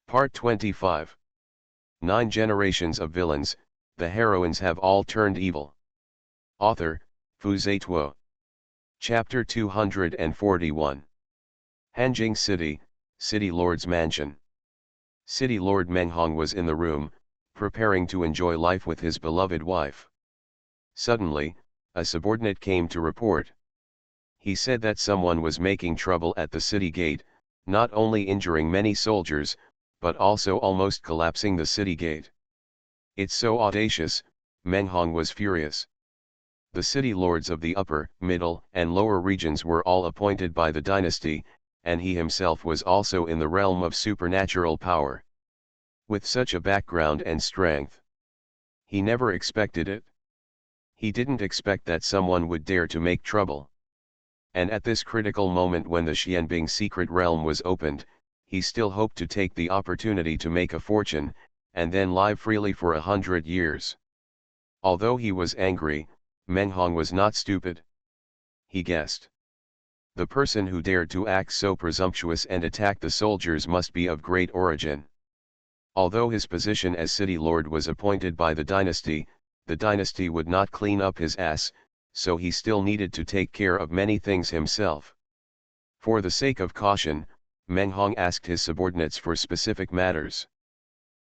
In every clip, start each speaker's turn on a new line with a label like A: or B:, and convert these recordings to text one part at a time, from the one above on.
A: Part 25. 9 generations of villains, the heroines have all turned evil. Author, Fu Zituo. Chapter 241. Hanjing City, City Lord's Mansion. City Lord Menghong was in the room, preparing to enjoy life with his beloved wife. Suddenly, a subordinate came to report. He said that someone was making trouble at the city gate, not only injuring many soldiers, but also almost collapsing the city gate. It's so audacious, Menghong was furious. The city lords of the upper, middle, and lower regions were all appointed by the dynasty, and he himself was also in the realm of supernatural power. With such a background and strength, he never expected it. He didn't expect that someone would dare to make trouble. And at this critical moment when the Xianbing secret realm was opened, he still hoped to take the opportunity to make a fortune, and then live freely for 100 years. Although he was angry, Menghong was not stupid. He guessed. The person who dared to act so presumptuous and attack the soldiers must be of great origin. Although his position as city lord was appointed by the dynasty would not clean up his ass, so he still needed to take care of many things himself. For the sake of caution, Menghong asked his subordinates for specific matters.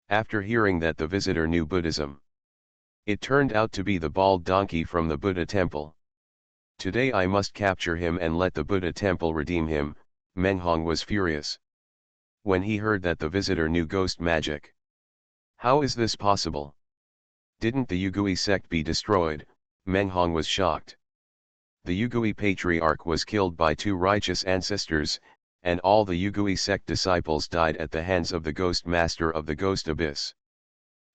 A: After hearing that the visitor knew Buddhism, it turned out to be the bald donkey from the Buddha temple. Today I must capture him and let the Buddha temple redeem him, Menghong was furious. When he heard that the visitor knew ghost magic. How is this possible? Didn't the Yugui sect be destroyed? Menghong was shocked. The Yugui patriarch was killed by 2 righteous ancestors, and all the Yugui sect disciples died at the hands of the ghost master of the ghost abyss.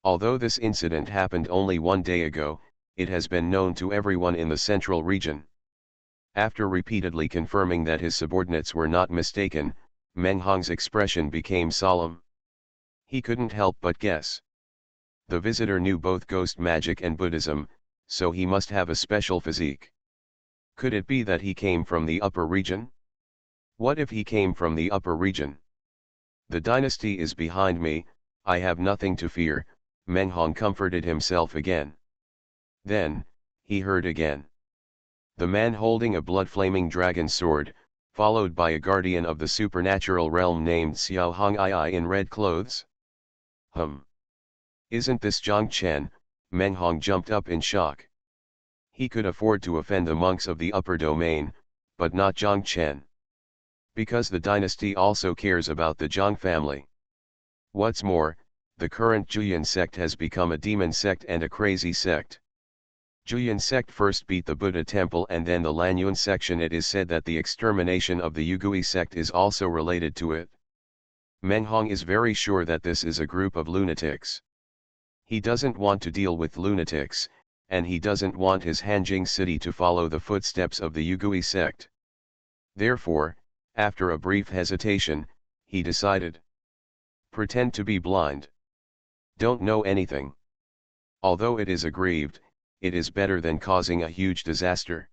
A: Although this incident happened only 1 day ago, it has been known to everyone in the central region. After repeatedly confirming that his subordinates were not mistaken, Menghong's expression became solemn. He couldn't help but guess. The visitor knew both ghost magic and Buddhism, so he must have a special physique. Could it be that he came from the upper region? What if he came from the upper region? The dynasty is behind me, I have nothing to fear, Menghong comforted himself again. Then, he heard again. The man holding a blood-flaming dragon sword, followed by a guardian of the supernatural realm named Xuanhuan in red clothes. Isn't this Zhang Chen? Menghong jumped up in shock. He could afford to offend the monks of the upper domain, but not Zhang Chen. Because the dynasty also cares about the Zhang family. What's more, the current Juyan sect has become a demon sect and a crazy sect. Juyan sect first beat the Buddha temple and then the Lanyun section. It is said that the extermination of the Yugui sect is also related to it. Menghong is very sure that this is a group of lunatics. He doesn't want to deal with lunatics, and he doesn't want his Hanjing city to follow the footsteps of the Yugui sect. Therefore, after a brief hesitation, he decided. Pretend to be blind. Don't know anything. Although it is aggrieved, it is better than causing a huge disaster.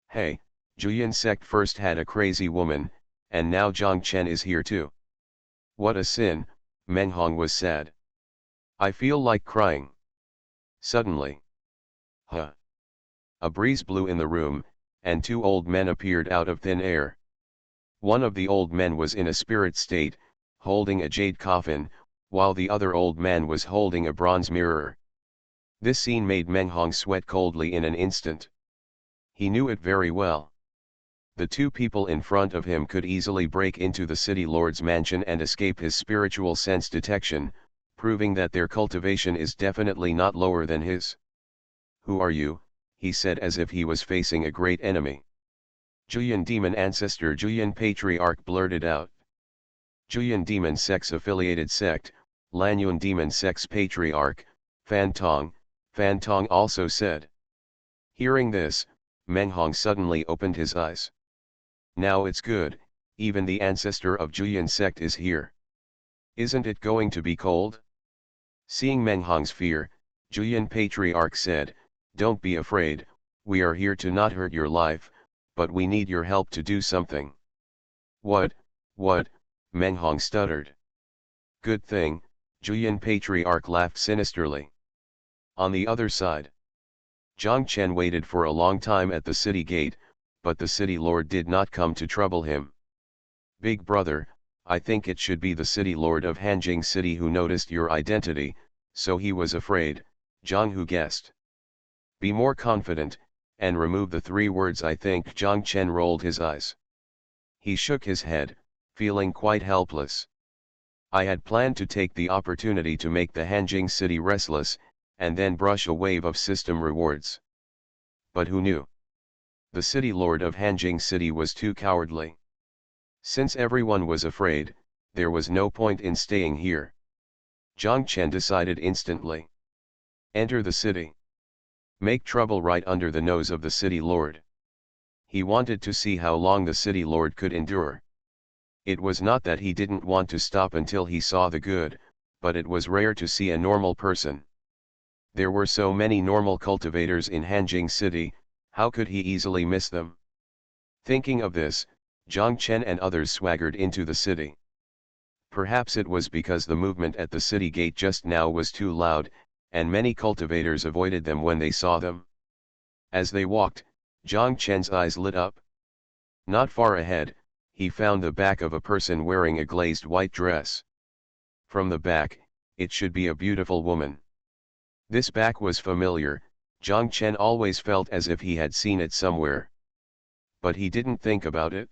A: Hey, Juyan sect first had a crazy woman, and now Zhang Chen is here too. What a sin, Menghong was sad. I feel like crying. Suddenly. A breeze blew in the room, and 2 old men appeared out of thin air. One of the old men was in a spirit state, holding a jade coffin, while the other old man was holding a bronze mirror. This scene made Menghong sweat coldly in an instant. He knew it very well. The 2 people in front of him could easily break into the city lord's mansion and escape his spiritual sense detection, proving that their cultivation is definitely not lower than his. Who are you? He said as if he was facing a great enemy. Juyan demon ancestor Juyan patriarch blurted out. Juyan demon sect's affiliated sect, Lanyun demon sect's patriarch, Fan Tong also said. Hearing this, Menghong suddenly opened his eyes. Now it's good, even the ancestor of Juyan sect is here. Isn't it going to be cold? Seeing Menghong's fear, Juyan patriarch said, don't be afraid, we are here to not hurt your life, but we need your help to do something. What, Menghong stuttered. Good thing, Juyan Patriarch laughed sinisterly. On the other side, Zhang Chen waited for a long time at the city gate, but the city lord did not come to trouble him. Big brother, I think it should be the city lord of Hanjing City who noticed your identity, so he was afraid, Zhang Hu guessed. Be more confident, and remove the 3 words. I think. Zhang Chen rolled his eyes. He shook his head, feeling quite helpless. I had planned to take the opportunity to make the Hanjing City restless, and then brush a wave of system rewards. But who knew? The city lord of Hanjing City was too cowardly. Since everyone was afraid, there was no point in staying here. Zhang Chen decided instantly. Enter the city. Make trouble right under the nose of the city lord. He wanted to see how long the city lord could endure. It was not that he didn't want to stop until he saw the good, but it was rare to see a normal person. There were so many normal cultivators in Hanjing City, how could he easily miss them? Thinking of this, Zhang Chen and others swaggered into the city. Perhaps it was because the movement at the city gate just now was too loud, and many cultivators avoided them when they saw them. As they walked, Zhang Chen's eyes lit up. Not far ahead, he found the back of a person wearing a glazed white dress. From the back, it should be a beautiful woman. This back was familiar, Zhang Chen always felt as if he had seen it somewhere. But he didn't think about it.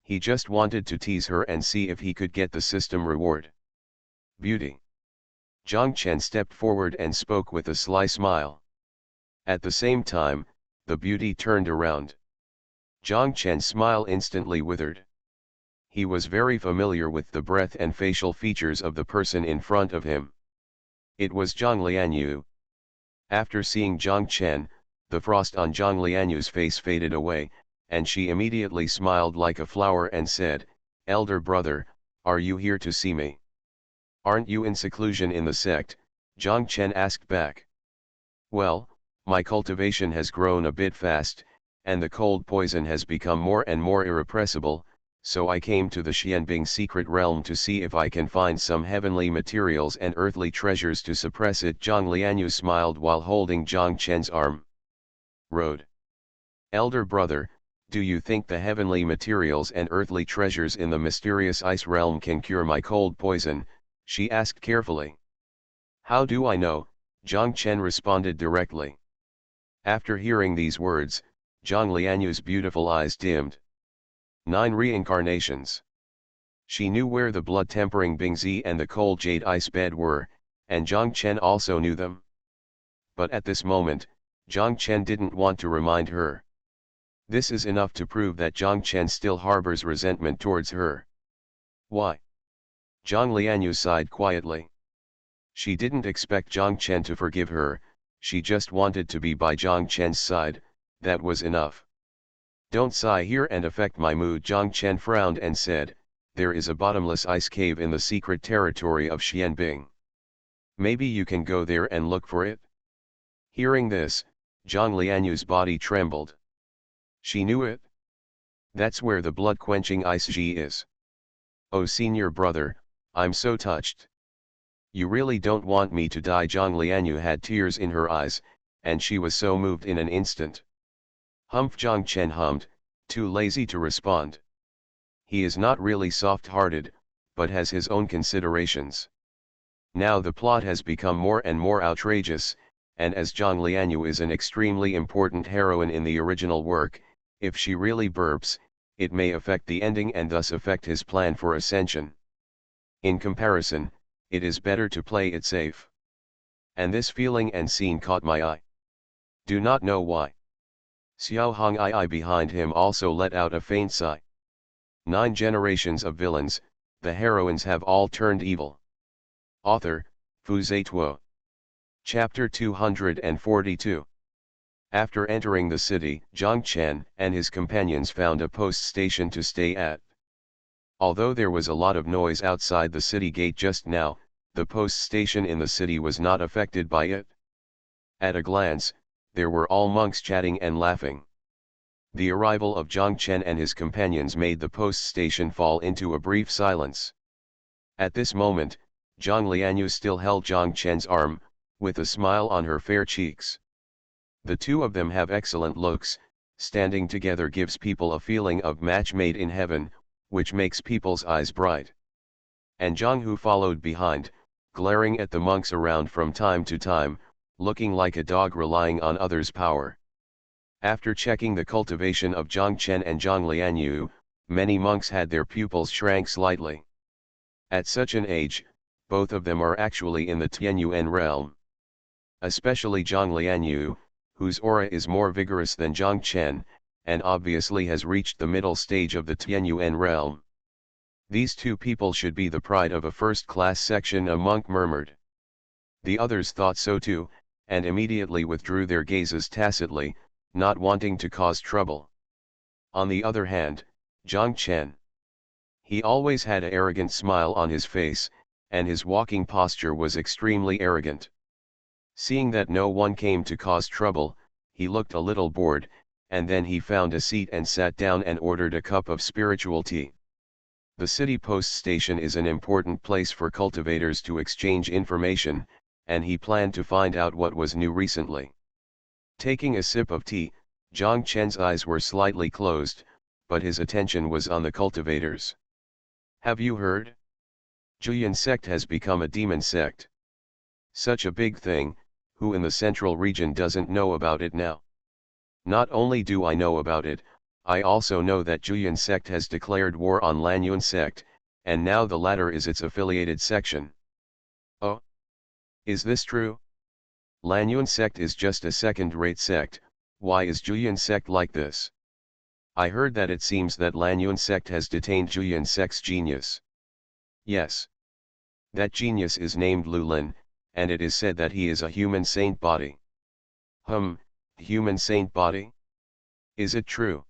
A: He just wanted to tease her and see if he could get the system reward. Beauty. Zhang Chen stepped forward and spoke with a sly smile. At the same time, the beauty turned around. Zhang Chen's smile instantly withered. He was very familiar with the breath and facial features of the person in front of him. It was Zhang Lianyu. After seeing Zhang Chen, the frost on Zhang Lianyu's face faded away, and she immediately smiled like a flower and said, "Elder brother, are you here to see me?" "Aren't you in seclusion in the sect?" Zhang Chen asked back. "Well, my cultivation has grown a bit fast, and the cold poison has become more and more irrepressible, so I came to the Xianbing secret realm to see if I can find some heavenly materials and earthly treasures to suppress it." Zhang Lianyu smiled while holding Zhang Chen's arm. Road. "Elder brother, do you think the heavenly materials and earthly treasures in the mysterious ice realm can cure my cold poison?" she asked carefully. "How do I know?" Zhang Chen responded directly. After hearing these words, Zhang Lianyu's beautiful eyes dimmed. 9 reincarnations. She knew where the blood-tempering Bingzi and the cold jade ice bed were, and Zhang Chen also knew them. But at this moment, Zhang Chen didn't want to remind her. This is enough to prove that Zhang Chen still harbors resentment towards her. Why? Zhang Lianyu sighed quietly. She didn't expect Zhang Chen to forgive her, she just wanted to be by Zhang Chen's side, that was enough. "Don't sigh here and affect my mood." Zhang Chen frowned and said, "There is a bottomless ice cave in the secret territory of Xianbing. Maybe you can go there and look for it?" Hearing this, Zhang Lianyu's body trembled. She knew it. That's where the blood-quenching ice Ji is. "Oh senior brother, I'm so touched. You really don't want me to die." Zhang Lianyu had tears in her eyes, and she was so moved in an instant. "Humph." Zhang Chen hummed, too lazy to respond. He is not really soft-hearted, but has his own considerations. Now the plot has become more and more outrageous, and as Zhang Lianyu is an extremely important heroine in the original work, if she really burps, it may affect the ending and thus affect his plan for ascension. In comparison, it is better to play it safe. And this feeling and scene caught my eye. Do not know why. Xiao Hong'ai behind him also let out a faint sigh. 9 generations of villains, the heroines have all turned evil. Author, Fu Zituo. Chapter 242. After entering the city, Zhang Chen and his companions found a post station to stay at. Although there was a lot of noise outside the city gate just now, the post station in the city was not affected by it. At a glance, there were all monks chatting and laughing. The arrival of Zhang Chen and his companions made the post station fall into a brief silence. At this moment, Zhang Lianyu still held Zhang Chen's arm, with a smile on her fair cheeks. The two of them have excellent looks, standing together gives people a feeling of match made in heaven, which makes people's eyes bright. And Zhang Hu followed behind, glaring at the monks around from time to time, looking like a dog relying on others' power. After checking the cultivation of Zhang Chen and Zhang Lianyu, many monks had their pupils shrank slightly. At such an age, both of them are actually in the Tianyuan realm. Especially Zhang Lianyu, whose aura is more vigorous than Zhang Chen, and obviously has reached the middle stage of the Tianyuan realm. These two people should be the pride of a first-class section, a monk murmured. The others thought so too, and immediately withdrew their gazes tacitly, not wanting to cause trouble. On the other hand, Zhang Chen. He always had an arrogant smile on his face, and his walking posture was extremely arrogant. Seeing that no one came to cause trouble, he looked a little bored, and then he found a seat and sat down and ordered a cup of spiritual tea. The city post station is an important place for cultivators to exchange information, and he planned to find out what was new recently. Taking a sip of tea, Zhang Chen's eyes were slightly closed, but his attention was on the cultivators. Have you heard? Julian sect has become a demon sect. Such a big thing, who in the central region doesn't know about it now? Not only do I know about it, I also know that Julian sect has declared war on Lanyun sect, and now the latter is its affiliated section. Oh? Is this true? Lanyun sect is just a second-rate sect, why is Julian sect like this? I heard that it seems that Lanyun sect has detained Julian sect's genius. Yes. That genius is named Lulin, and it is said that he is a human saint body. Human saint body? Is it true?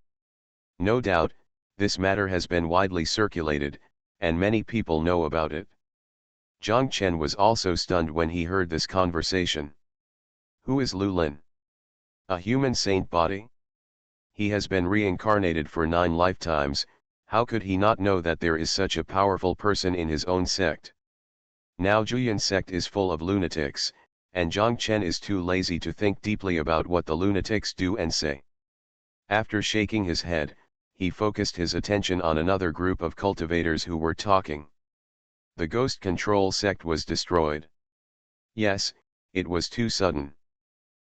A: No doubt, this matter has been widely circulated, and many people know about it. Zhang Chen was also stunned when he heard this conversation. Who is Lulin? A human saint body? He has been reincarnated for 9 lifetimes, how could he not know that there is such a powerful person in his own sect? Now Julian sect is full of lunatics, and Zhang Chen is too lazy to think deeply about what the lunatics do and say. After shaking his head, he focused his attention on another group of cultivators who were talking. The ghost control sect was destroyed. Yes, it was too sudden.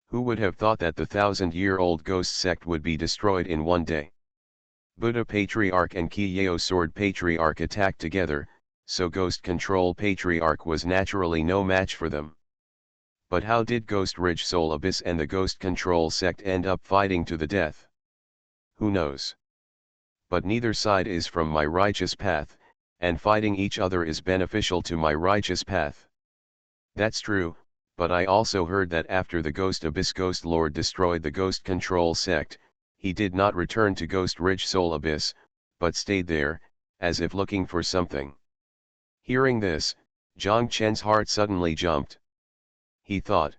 A: Who would have thought that the 1,000-year-old ghost sect would be destroyed in one day? Buddha Patriarch and Ki-Yao Sword Patriarch attacked together, so Ghost Control Patriarch was naturally no match for them. But how did Ghost Ridge Soul Abyss and the Ghost Control sect end up fighting to the death? Who knows? But neither side is from my righteous path, and fighting each other is beneficial to my righteous path. That's true, but I also heard that after the Ghost Abyss Ghost Lord destroyed the Ghost Control sect, he did not return to Ghost Ridge Soul Abyss, but stayed there, as if looking for something. Hearing this, Zhang Chen's heart suddenly jumped. He thought.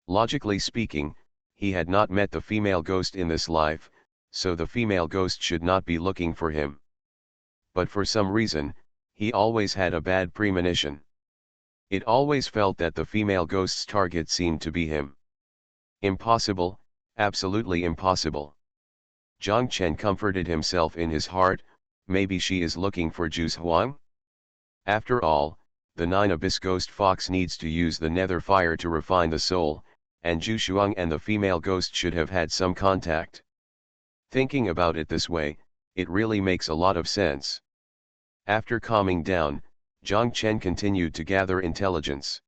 A: Logically speaking, he had not met the female ghost in this life, so the female ghost should not be looking for him. But for some reason, he always had a bad premonition. It always felt that the female ghost's target seemed to be him. Impossible, absolutely impossible. Zhang Chen comforted himself in his heart, maybe she is looking for Xuanhuan? After all, the 9 Abyss Ghost Fox needs to use the nether fire to refine the soul, and Xuanhuan and the female ghost should have had some contact. Thinking about it this way, it really makes a lot of sense. After calming down, Zhang Chen continued to gather intelligence.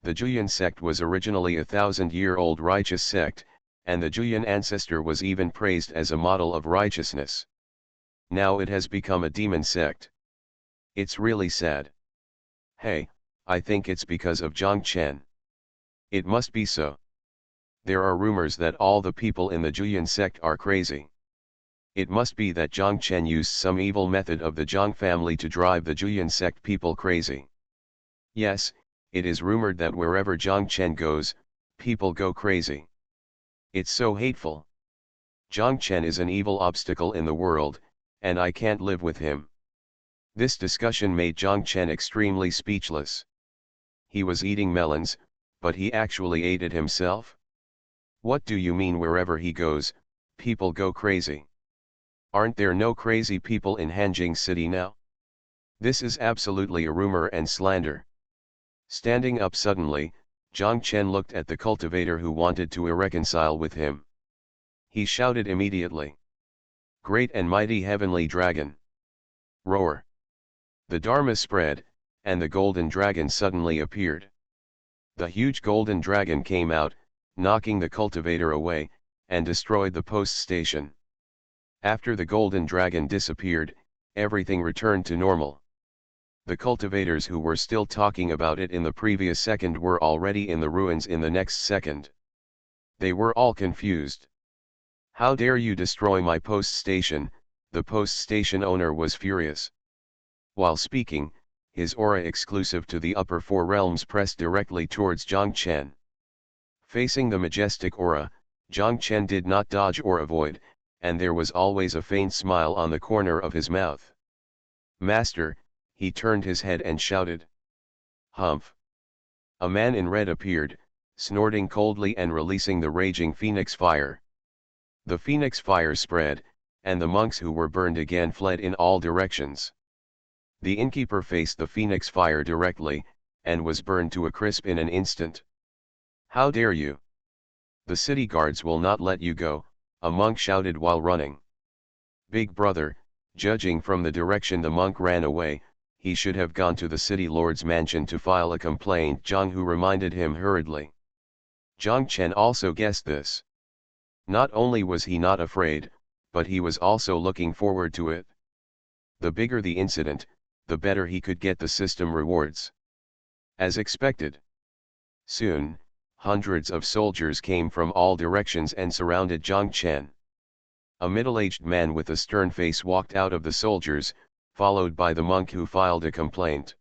A: The Julian sect was originally a 1,000-year-old righteous sect, and the Julian ancestor was even praised as a model of righteousness. Now it has become a demon sect. It's really sad. Hey, I think it's because of Zhang Chen. It must be so. There are rumors that all the people in the Julian sect are crazy. It must be that Zhang Chen used some evil method of the Zhang family to drive the Julian sect people crazy. Yes, it is rumored that wherever Zhang Chen goes, people go crazy. It's so hateful. Zhang Chen is an evil obstacle in the world, and I can't live with him. This discussion made Jiang Chen extremely speechless. He was eating melons, but he actually ate it himself? What do you mean wherever he goes, people go crazy? Aren't there no crazy people in Hanjing City now? This is absolutely a rumor and slander. Standing up suddenly, Jiang Chen looked at the cultivator who wanted to irreconcile with him. He shouted immediately. Great and mighty heavenly dragon! Roar! The Dharma spread, and the golden dragon suddenly appeared. The huge golden dragon came out, knocking the cultivator away, and destroyed the post station. After the golden dragon disappeared, everything returned to normal. The cultivators who were still talking about it in the previous second were already in the ruins in the next second. They were all confused. How dare you destroy my post station? The post station owner was furious. While speaking, his aura exclusive to the upper four realms pressed directly towards Jiang Chen. Facing the majestic aura, Jiang Chen did not dodge or avoid, and there was always a faint smile on the corner of his mouth. Master, he turned his head and shouted. Humph! A man in red appeared, snorting coldly and releasing the raging phoenix fire. The phoenix fire spread, and the monks who were burned again fled in all directions. The innkeeper faced the phoenix fire directly, and was burned to a crisp in an instant. How dare you? The city guards will not let you go, a monk shouted while running. Big brother, judging from the direction the monk ran away, he should have gone to the city lord's mansion to file a complaint. Jiang Hu reminded him hurriedly. Jiang Chen also guessed this. Not only was he not afraid, but he was also looking forward to it. The bigger the incident, the better he could get the system rewards. As expected. Soon, hundreds of soldiers came from all directions and surrounded Jiang Chen. A middle-aged man with a stern face walked out of the soldiers, followed by the monk who filed a complaint.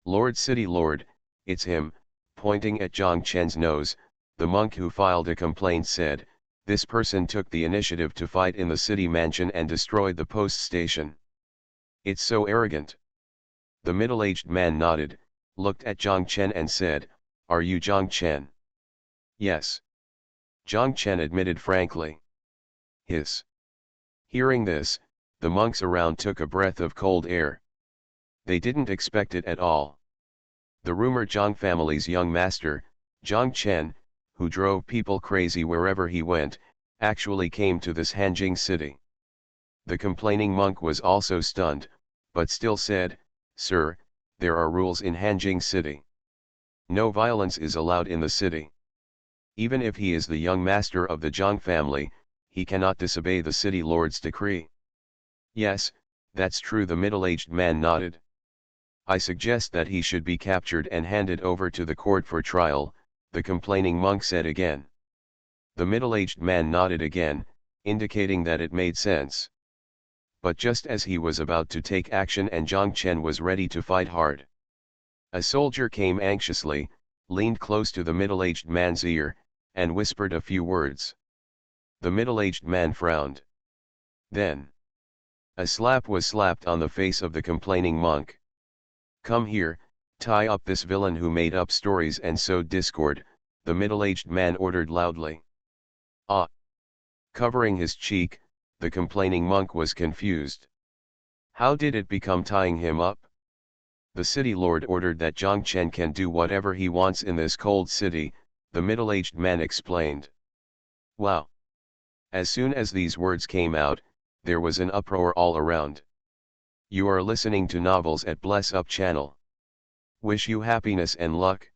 A: Lord City Lord, it's him, pointing at Jiang Chen's nose, the monk who filed a complaint said, this person took the initiative to fight in the city mansion and destroyed the post station. It's so arrogant. The middle-aged man nodded, looked at Jiang Chen and said, are you Jiang Chen? Yes. Jiang Chen admitted frankly. Hiss. Hearing this, the monks around took a breath of cold air. They didn't expect it at all. The rumored Jiang family's young master, Jiang Chen, who drove people crazy wherever he went, actually came to this Hanjing city. The complaining monk was also stunned, but still said, Sir, there are rules in Hanjing city. No violence is allowed in the city. Even if he is the young master of the Jiang family, he cannot disobey the city lord's decree. Yes, that's true, the middle-aged man nodded. I suggest that he should be captured and handed over to the court for trial, the complaining monk said again. The middle-aged man nodded again, indicating that it made sense. But just as he was about to take action and Jiang Chen was ready to fight hard, a soldier came anxiously, leaned close to the middle-aged man's ear, and whispered a few words. The middle-aged man frowned. Then, a slap was slapped on the face of the complaining monk. Come here, tie up this villain who made up stories and sowed discord, the middle-aged man ordered loudly. Ah! Covering his cheek, the complaining monk was confused. How did it become tying him up? The city lord ordered that Jiang Chen can do whatever he wants in this cold city, the middle-aged man explained. Wow! As soon as these words came out, there was an uproar all around. You are listening to novels at Bless Up channel. Wish you happiness and luck.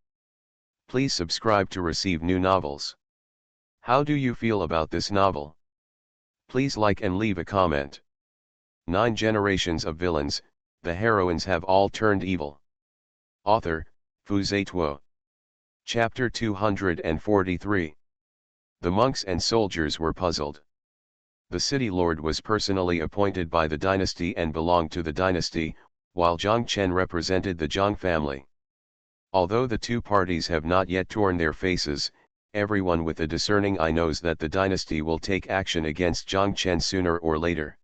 A: Please subscribe to receive new novels. How do you feel about this novel? Please like and leave a comment. 9 generations of villains, the heroines have all turned evil. Author, Fu Zituo. Chapter 243. The monks and soldiers were puzzled. The city lord was personally appointed by the dynasty and belonged to the dynasty, while Jiang Chen represented the Jiang family. Although the two parties have not yet torn their faces, everyone with a discerning eye knows that the dynasty will take action against Jiang Chen sooner or later.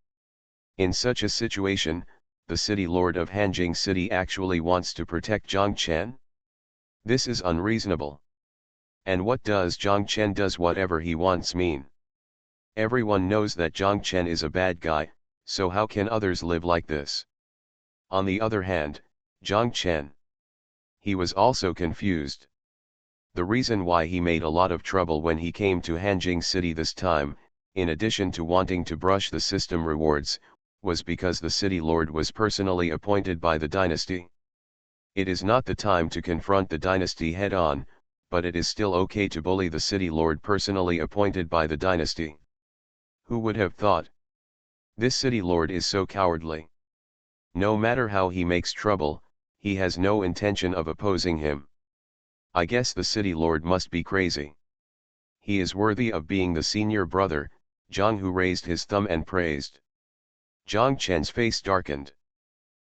A: In such a situation, the city lord of Hanjing City actually wants to protect Zhang Chen? This is unreasonable. And what does Zhang Chen does whatever he wants mean? Everyone knows that Zhang Chen is a bad guy, so how can others live like this? On the other hand, Zhang Chen. He was also confused. The reason why he made a lot of trouble when he came to Hanjing City this time, in addition to wanting to brush the system rewards, was because the city lord was personally appointed by the dynasty. It is not the time to confront the dynasty head-on, but it is still okay to bully the city lord personally appointed by the dynasty. Who would have thought? This city lord is so cowardly. No matter how he makes trouble, he has no intention of opposing him. I guess the city lord must be crazy. He is worthy of being the senior brother. Zhang Hu raised his thumb and praised. Zhang Chen's face darkened.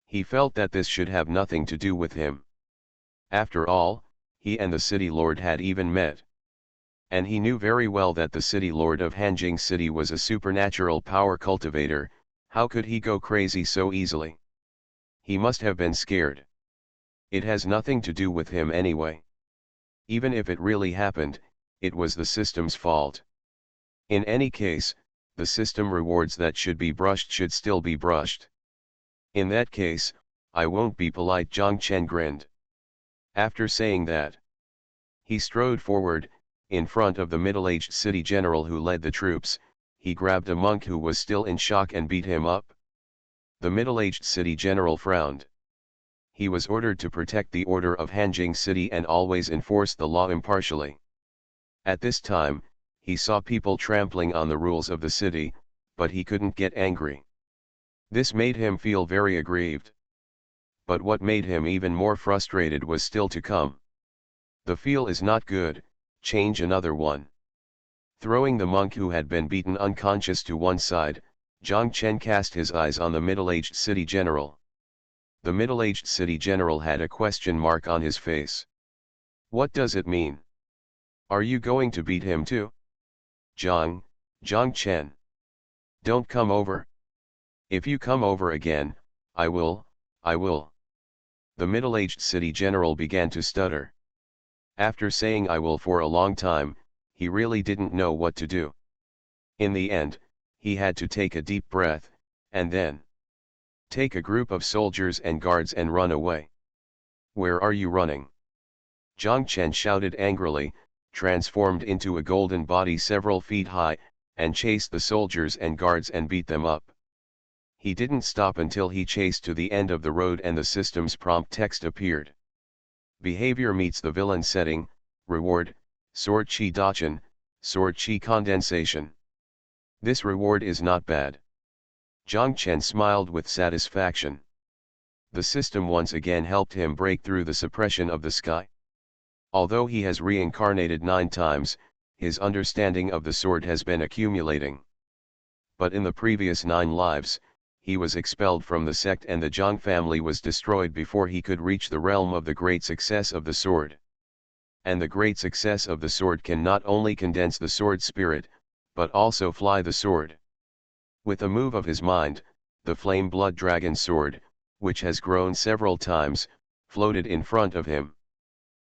A: He felt that this should have nothing to do with him. After all, he and the city lord had even met. And he knew very well that the city lord of Hanjing City was a supernatural power cultivator. How could he go crazy so easily? He must have been scared. It has nothing to do with him anyway. Even if it really happened, it was the system's fault. In any case, the system rewards that should be brushed should still be brushed. In that case, I won't be polite. Zhang Chen grinned. After saying that, he strode forward, in front of the middle-aged city general who led the troops. He grabbed a monk who was still in shock and beat him up. The middle-aged city general frowned. He was ordered to protect the order of Hanjing City and always enforce the law impartially. At this time, he saw people trampling on the rules of the city, but he couldn't get angry. This made him feel very aggrieved. But what made him even more frustrated was still to come. The feel is not good, change another one. Throwing the monk who had been beaten unconscious to one side, Zhang Chen cast his eyes on the middle-aged city general. The middle-aged city general had a question mark on his face. What does it mean? Are you going to beat him too? Zhang Chen. Don't come over. If you come over again, I will. The middle-aged city general began to stutter. After saying I will for a long time, he really didn't know what to do. In the end, he had to take a deep breath, and then take a group of soldiers and guards and run away. Where are you running? Zhang Chen shouted angrily, transformed into a golden body several feet high, and chased the soldiers and guards and beat them up. He didn't stop until he chased to the end of the road and the system's prompt text appeared. Behavior meets the villain setting, reward, sword chi dachan, sword chi condensation. This reward is not bad. Zhang Chen smiled with satisfaction. The system once again helped him break through the suppression of the sky. Although he has reincarnated 9 times, his understanding of the sword has been accumulating. But in the previous 9 lives, he was expelled from the sect and the Zhang family was destroyed before he could reach the realm of the great success of the sword. And the great success of the sword can not only condense the sword spirit, but also fly the sword. With a move of his mind, the flame blood dragon sword, which has grown several times, floated in front of him.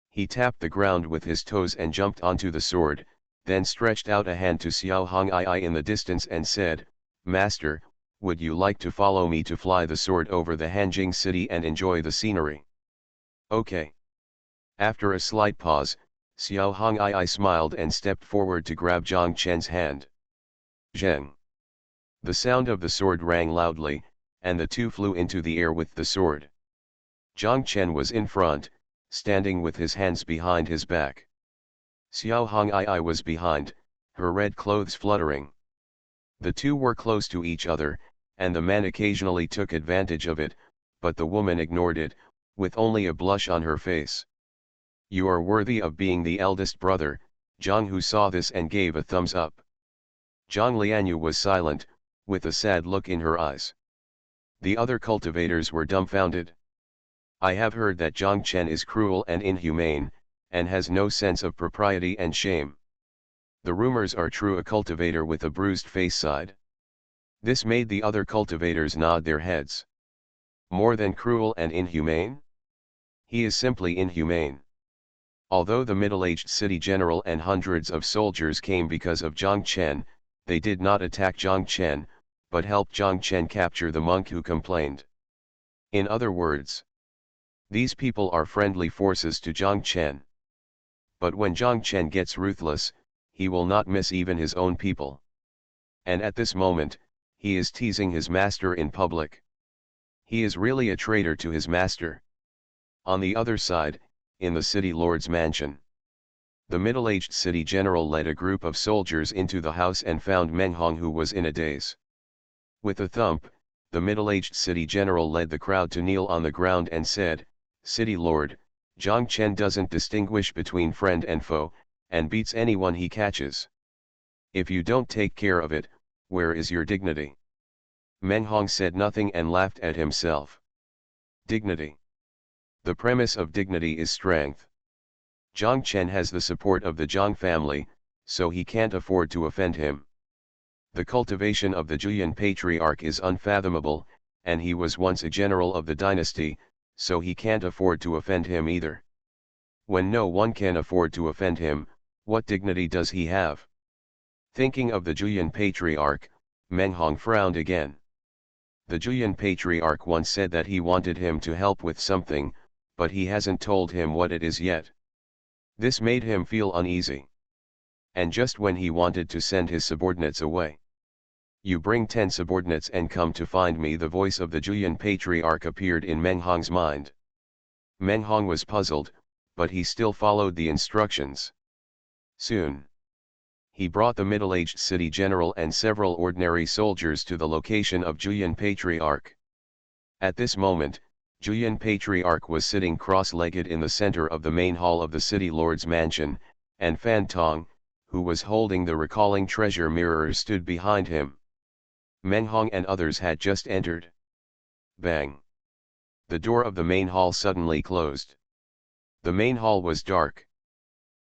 A: He tapped the ground with his toes and jumped onto the sword, then stretched out a hand to Xuanhuan in the distance and said, Master, would you like to follow me to fly the sword over the Hanjing City and enjoy the scenery? Okay. After a slight pause, Xuanhuan smiled and stepped forward to grab Zhang Chen's hand. Zheng. The sound of the sword rang loudly, and the two flew into the air with the sword. Zhang Chen was in front, standing with his hands behind his back. Xuanhuan was behind, her red clothes fluttering. The two were close to each other, and the man occasionally took advantage of it, but the woman ignored it, with only a blush on her face. You are worthy of being the eldest brother. Zhang Hu saw this and gave a thumbs up. Zhang Lianyu was silent, with a sad look in her eyes. The other cultivators were dumbfounded. I have heard that Zhang Chen is cruel and inhumane, and has no sense of propriety and shame. The rumors are true. A cultivator with a bruised face sighed. This made the other cultivators nod their heads. More than cruel and inhumane? He is simply inhumane. Although the middle-aged city general and hundreds of soldiers came because of Zhang Chen, they did not attack Zhang Chen, but helped Zhang Chen capture the monk who complained. In other words, these people are friendly forces to Zhang Chen. But when Zhang Chen gets ruthless, he will not miss even his own people. And at this moment, he is teasing his master in public. He is really a traitor to his master. On the other side, in the city lord's mansion, the middle-aged city general led a group of soldiers into the house and found Meng Hong, who was in a daze. With a thump, the middle-aged city general led the crowd to kneel on the ground and said, "City lord, Zhang Chen doesn't distinguish between friend and foe, and beats anyone he catches. If you don't take care of it, where is your dignity?" Meng Hong said nothing and laughed at himself. Dignity. The premise of dignity is strength. Zhang Chen has the support of the Zhang family, so he can't afford to offend him. The cultivation of the Julian patriarch is unfathomable, and he was once a general of the dynasty, so he can't afford to offend him either. When no one can afford to offend him, what dignity does he have? Thinking of the Julian patriarch, Meng Hong frowned again. The Julian patriarch once said that he wanted him to help with something, but he hasn't told him what it is yet. This made him feel uneasy. And just when he wanted to send his subordinates away. "You bring 10 subordinates and come to find me," the voice of the Julian patriarch appeared in Meng Hong's mind. Meng Hong was puzzled, but he still followed the instructions. Soon, he brought the middle-aged city general and several ordinary soldiers to the location of Julian patriarch. At this moment, Julian patriarch was sitting cross-legged in the center of the main hall of the city lord's mansion, and Fan Tong, who was holding the recalling treasure mirror, stood behind him. Meng Hong and others had just entered. Bang! The door of the main hall suddenly closed. The main hall was dark.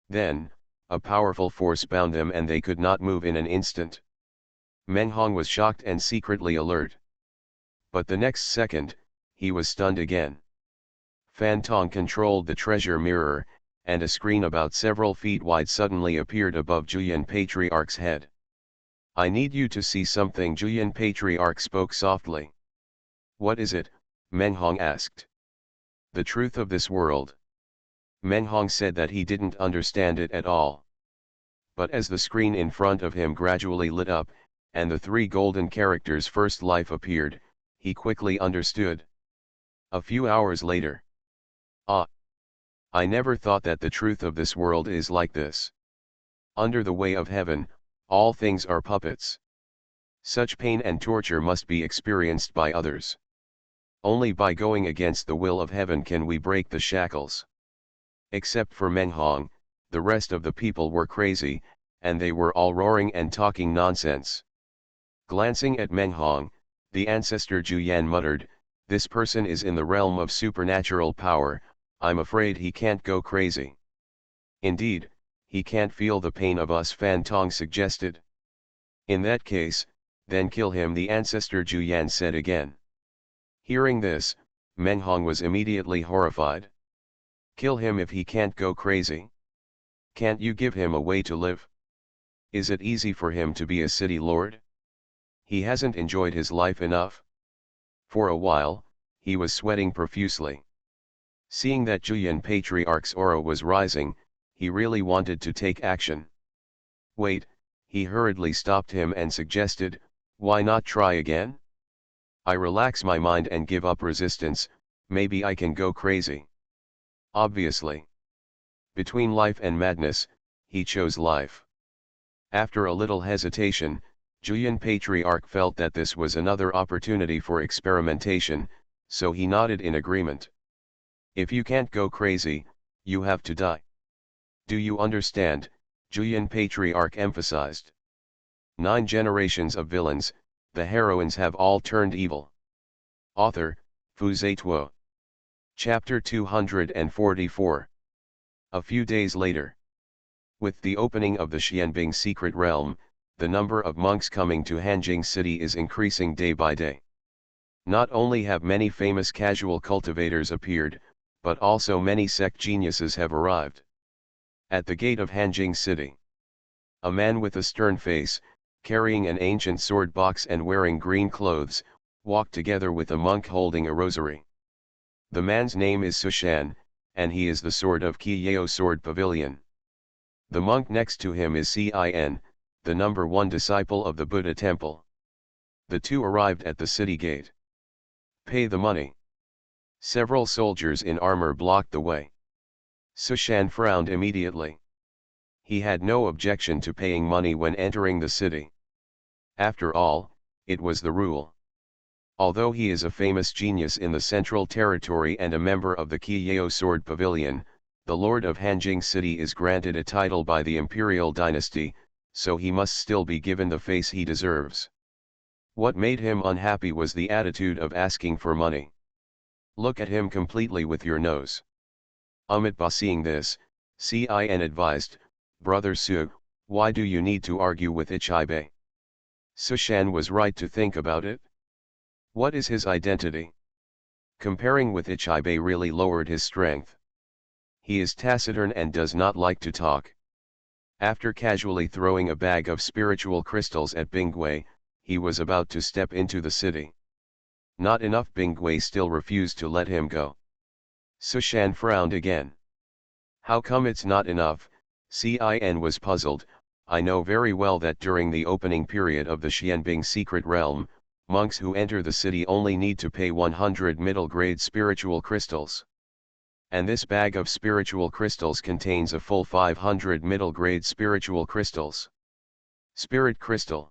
A: Then, a powerful force bound them and they could not move in an instant. Meng Hong was shocked and secretly alert. But the next second, he was stunned again. Fan Tong controlled the treasure mirror, and a screen about several feet wide suddenly appeared above Julian patriarch's head. "I need you to see something," Julian patriarch spoke softly. "What is it?" Meng Hong asked. "The truth of this world." Meng Hong said that he didn't understand it at all. But as the screen in front of him gradually lit up, and the 3 golden characters "First Life" appeared, he quickly understood. A few hours later. "Ah! I never thought that the truth of this world is like this. Under the way of heaven, all things are puppets. Such pain and torture must be experienced by others. Only by going against the will of heaven can we break the shackles." Except for Meng Hong, the rest of the people were crazy, and they were all roaring and talking nonsense. Glancing at Meng Hong, the ancestor Juyan muttered, "This person is in the realm of supernatural power, I'm afraid he can't go crazy." "Indeed, he can't feel the pain of us," Fan Tong suggested. "In that case, then kill him," the ancestor Juyan said again. Hearing this, Meng Hong was immediately horrified. "Kill him if he can't go crazy? Can't you give him a way to live? Is it easy for him to be a city lord? He hasn't enjoyed his life enough?" For a while, he was sweating profusely. Seeing that Julian patriarch's aura was rising, he really wanted to take action. "Wait," he hurriedly stopped him and suggested, "why not try again? I relax my mind and give up resistance, maybe I can go crazy." Obviously. Between life and madness, he chose life. After a little hesitation, Julian patriarch felt that this was another opportunity for experimentation, so he nodded in agreement. "If you can't go crazy, you have to die. Do you understand?" Julian patriarch emphasized. 9 generations of villains, the heroines have all turned evil. Author, Fu Zituo. Chapter 244. A few days later. With the opening of the Xianbing secret realm, the number of monks coming to Hanjing City is increasing day by day. Not only have many famous casual cultivators appeared, but also many sect geniuses have arrived. At the gate of Hanjing City, a man with a stern face, carrying an ancient sword box and wearing green clothes, walked together with a monk holding a rosary. The man's name is Xuanhuan, and he is the sword of Qiyao Sword Pavilion. The monk next to him is Cin, the number 1 disciple of the Buddha temple. The two arrived at the city gate. Pay the money. Several soldiers in armor blocked the way. Xuanhuan frowned immediately. He had no objection to paying money when entering the city. After all, it was the rule. Although he is a famous genius in the Central Territory and a member of the Qiyao Sword Pavilion, the Lord of Hanjing City is granted a title by the imperial dynasty, so he must still be given the face he deserves. What made him unhappy was the attitude of asking for money. Look at him completely with your nose. By seeing this, Cin advised, Brother Su, why do you need to argue with Ichibei? Xuanhuan was right to think about it. What is his identity? Comparing with Ichibei really lowered his strength. He is taciturn and does not like to talk. After casually throwing a bag of spiritual crystals at Bingwei, he was about to step into the city. Not enough. Bingwei still refused to let him go. Xuanhuan frowned again. How come it's not enough? Cin was puzzled. I know very well that during the opening period of the Xianbing secret realm, monks who enter the city only need to pay 100 middle-grade spiritual crystals. And this bag of spiritual crystals contains a full 500 middle-grade spiritual crystals. Spirit crystal.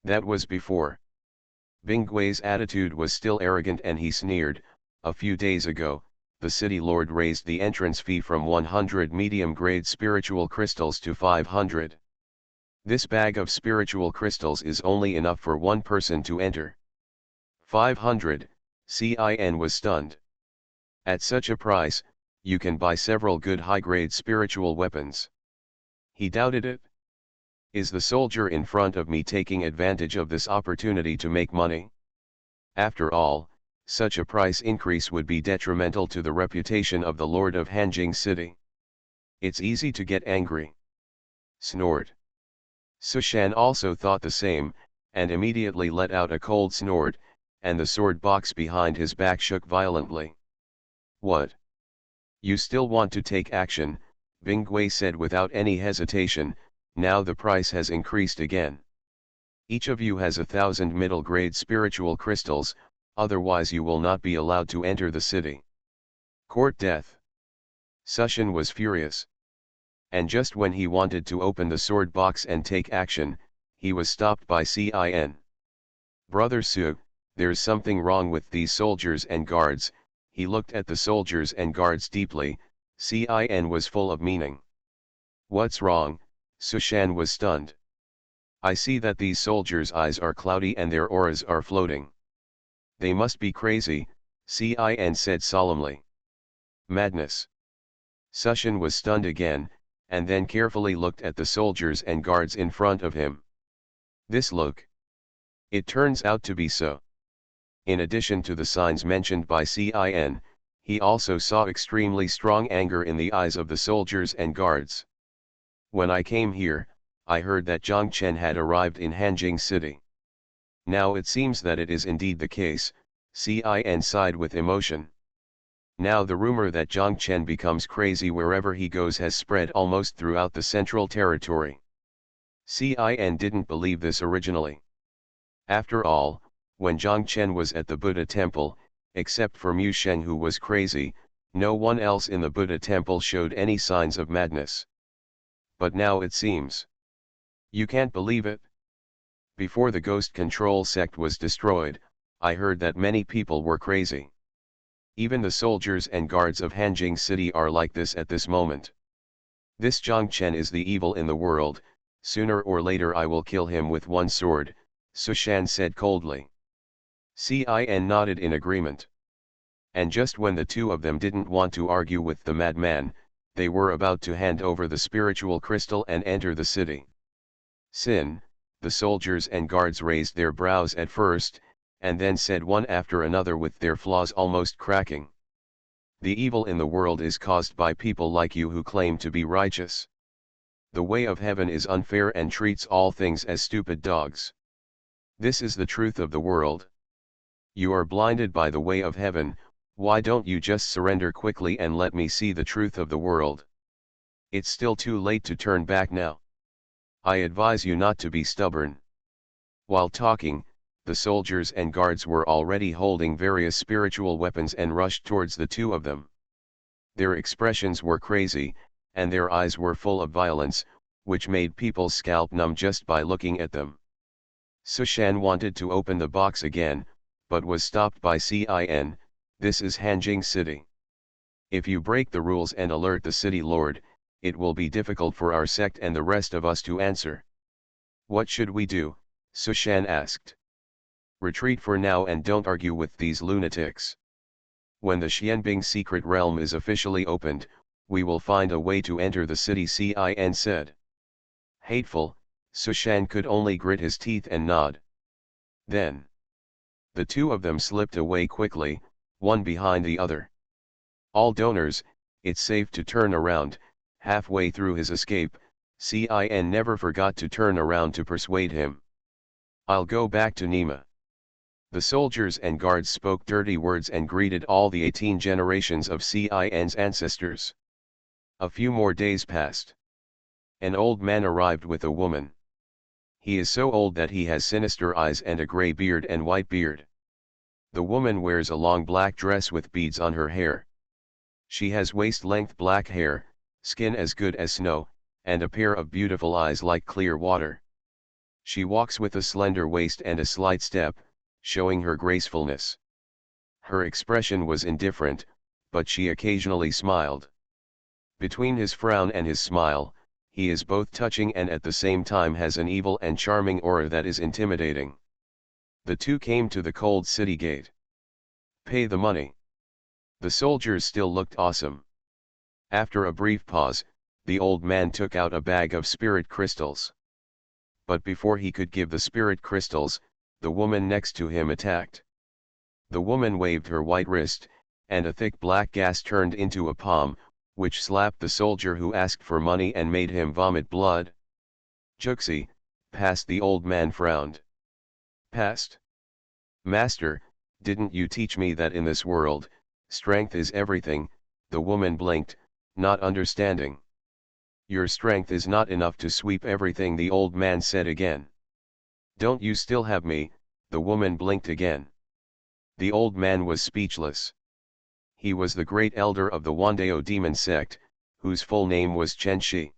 A: That was before. Bingwei's attitude was still arrogant and he sneered, a few days ago, the city lord raised the entrance fee from 100 medium-grade spiritual crystals to 500. This bag of spiritual crystals is only enough for one person to enter. 500, Cin was stunned. At such a price, you can buy several good high-grade spiritual weapons. He doubted it. Is the soldier in front of me taking advantage of this opportunity to make money? After all, such a price increase would be detrimental to the reputation of the Lord of Hanjing City. It's easy to get angry. Snort. Xuanhuan also thought the same, and immediately let out a cold snort, and the sword box behind his back shook violently. What? You still want to take action? Bingwei said without any hesitation. Now the price has increased again. Each of you has 1,000 middle-grade spiritual crystals, otherwise you will not be allowed to enter the city. Court death. Xuanhuan was furious. And just when he wanted to open the sword box and take action, he was stopped by Cin. Brother Su, there's something wrong with these soldiers and guards. He looked at the soldiers and guards deeply. Cin was full of meaning. What's wrong? Xuanhuan was stunned. I see that these soldiers' eyes are cloudy and their auras are floating. They must be crazy, Cin said solemnly. Madness. Xuanhuan was stunned again, and then carefully looked at the soldiers and guards in front of him. This look. It turns out to be so. In addition to the signs mentioned by Cin, he also saw extremely strong anger in the eyes of the soldiers and guards. When I came here, I heard that Zhang Chen had arrived in Hanjing City. Now it seems that it is indeed the case, Cin sighed with emotion. Now the rumor that Zhang Chen becomes crazy wherever he goes has spread almost throughout the Central Territory. Cin didn't believe this originally. After all, when Zhang Chen was at the Buddha temple, except for Mu Sheng who was crazy, no one else in the Buddha temple showed any signs of madness. But now it seems. You can't believe it? Before the ghost control sect was destroyed, I heard that many people were crazy. Even the soldiers and guards of Hanjing City are like this at this moment. This Zhang Chen is the evil in the world, sooner or later I will kill him with one sword, Xuanhuan said coldly. Cin nodded in agreement. And just when the two of them didn't want to argue with the madman, they were about to hand over the spiritual crystal and enter the city. Sin, the soldiers and guards raised their brows at first, and then said one after another with their flaws almost cracking. The evil in the world is caused by people like you who claim to be righteous. The way of heaven is unfair and treats all things as stupid dogs. This is the truth of the world. You are blinded by the way of heaven, why don't you just surrender quickly and let me see the truth of the world? It's still too late to turn back now. I advise you not to be stubborn. While talking, the soldiers and guards were already holding various spiritual weapons and rushed towards the two of them. Their expressions were crazy, and their eyes were full of violence, which made people's scalp numb just by looking at them. Xuanhuan wanted to open the box again, but was stopped by Cin, this is Hanjing City. If you break the rules and alert the city lord, it will be difficult for our sect and the rest of us to answer. What should we do? Xuanhuan asked. Retreat for now and don't argue with these lunatics. When the Xianbing secret realm is officially opened, we will find a way to enter the city, Cin said. Hateful, Xuanhuan could only grit his teeth and nod. Then, the two of them slipped away quickly, one behind the other. All donors, it's safe to turn around. Halfway through his escape, Cin never forgot to turn around to persuade him. I'll go back to Nima. The soldiers and guards spoke dirty words and greeted all the 18 generations of Cin's ancestors. A few more days passed. An old man arrived with a woman. He is so old that he has sinister eyes and a grey beard and white beard. The woman wears a long black dress with beads on her hair. She has waist-length black hair, skin as good as snow, and a pair of beautiful eyes like clear water. She walks with a slender waist and a slight step, showing her gracefulness. Her expression was indifferent, but she occasionally smiled. Between his frown and his smile, he is both touching and at the same time has an evil and charming aura that is intimidating. The two came to the cold city gate. Pay the money. The soldiers still looked awesome. After a brief pause, the old man took out a bag of spirit crystals. But before he could give the spirit crystals, the woman next to him attacked. The woman waved her white wrist, and a thick black gas turned into a palm, which slapped the soldier who asked for money and made him vomit blood. Juxi, past, the old man frowned. Past? Master, didn't you teach me that in this world, strength is everything? The woman blinked, not understanding. Your strength is not enough to sweep everything, the old man said again. Don't you still have me? The woman blinked again. The old man was speechless. He was the great elder of the Wandao demon sect, whose full name was Chen Shi.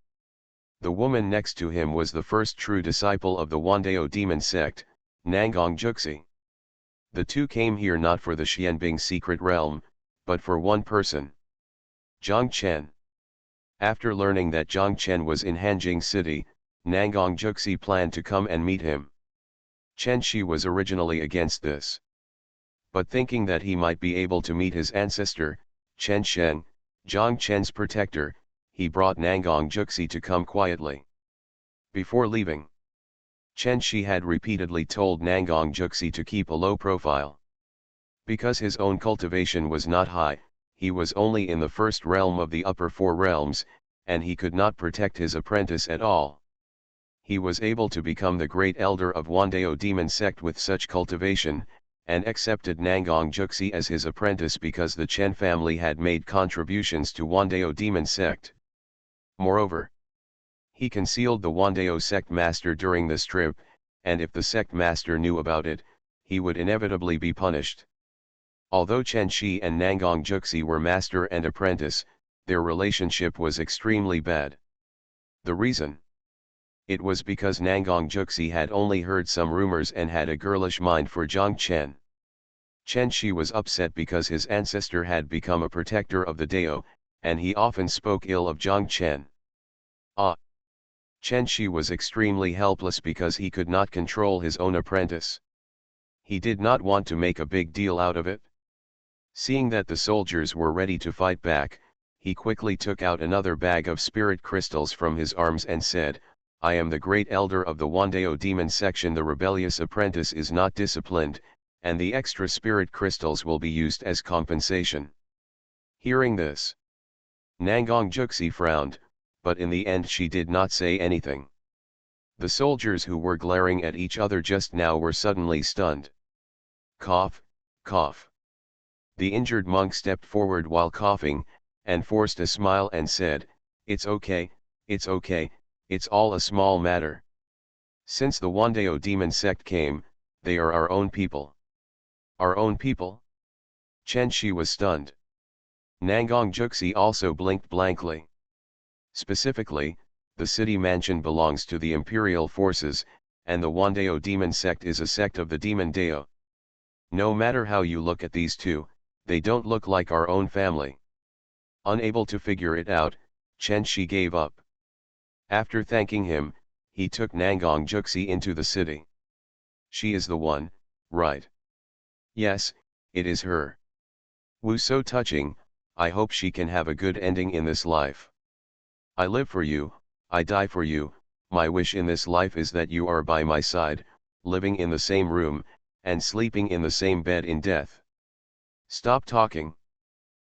A: The woman next to him was the first true disciple of the Wandao demon sect, Nangang Juxi. The two came here not for the Xianbing secret realm, but for one person. Zhang Chen. After learning that Zhang Chen was in Hanjing City, Nangang Juxi planned to come and meet him. Chen Shi was originally against this. But thinking that he might be able to meet his ancestor, Chen Sheng, Zhang Chen's protector, he brought Nangang Juxi to come quietly. Before leaving, Chen Shi had repeatedly told Nangang Juxi to keep a low profile. Because his own cultivation was not high, he was only in the first realm of the upper four realms, and he could not protect his apprentice at all. He was able to become the great elder of Wandao demon sect with such cultivation, and accepted Nangang Juxi as his apprentice because the Chen family had made contributions to Wandao demon sect. Moreover, he concealed the Wandao sect master during this trip, and if the sect master knew about it, he would inevitably be punished. Although Chen Shi and Nangang Juxi were master and apprentice, their relationship was extremely bad. The reason? It was because Nangang Juxi had only heard some rumors and had a girlish mind for Zhang Chen. Chen Shi was upset because his ancestor had become a protector of the Dao, and he often spoke ill of Zhang Chen. Chen Shi was extremely helpless because he could not control his own apprentice. He did not want to make a big deal out of it. Seeing that the soldiers were ready to fight back, he quickly took out another bag of spirit crystals from his arms and said, I am the great elder of the Wandao demon section. The rebellious apprentice is not disciplined, and the extra spirit crystals will be used as compensation. Hearing this, Nangong Juxi frowned, but in the end she did not say anything. The soldiers who were glaring at each other just now were suddenly stunned. Cough, cough. The injured monk stepped forward while coughing, and forced a smile and said, "It's okay, it's okay, it's all a small matter. Since the Wandeo demon sect came, they are our own people." Our own people? Chen Shi was stunned. Nangong Juxi also blinked blankly. Specifically, the city mansion belongs to the imperial forces, and the Wandeo demon sect is a sect of the demon Dao. No matter how you look at these two, they don't look like our own family. Unable to figure it out, Chen Shi gave up. After thanking him, he took Nangong Juxi into the city. She is the one, right? Yes, it is her. Wu, so touching, I hope she can have a good ending in this life. I live for you, I die for you, my wish in this life is that you are by my side, living in the same room, and sleeping in the same bed in death. Stop talking.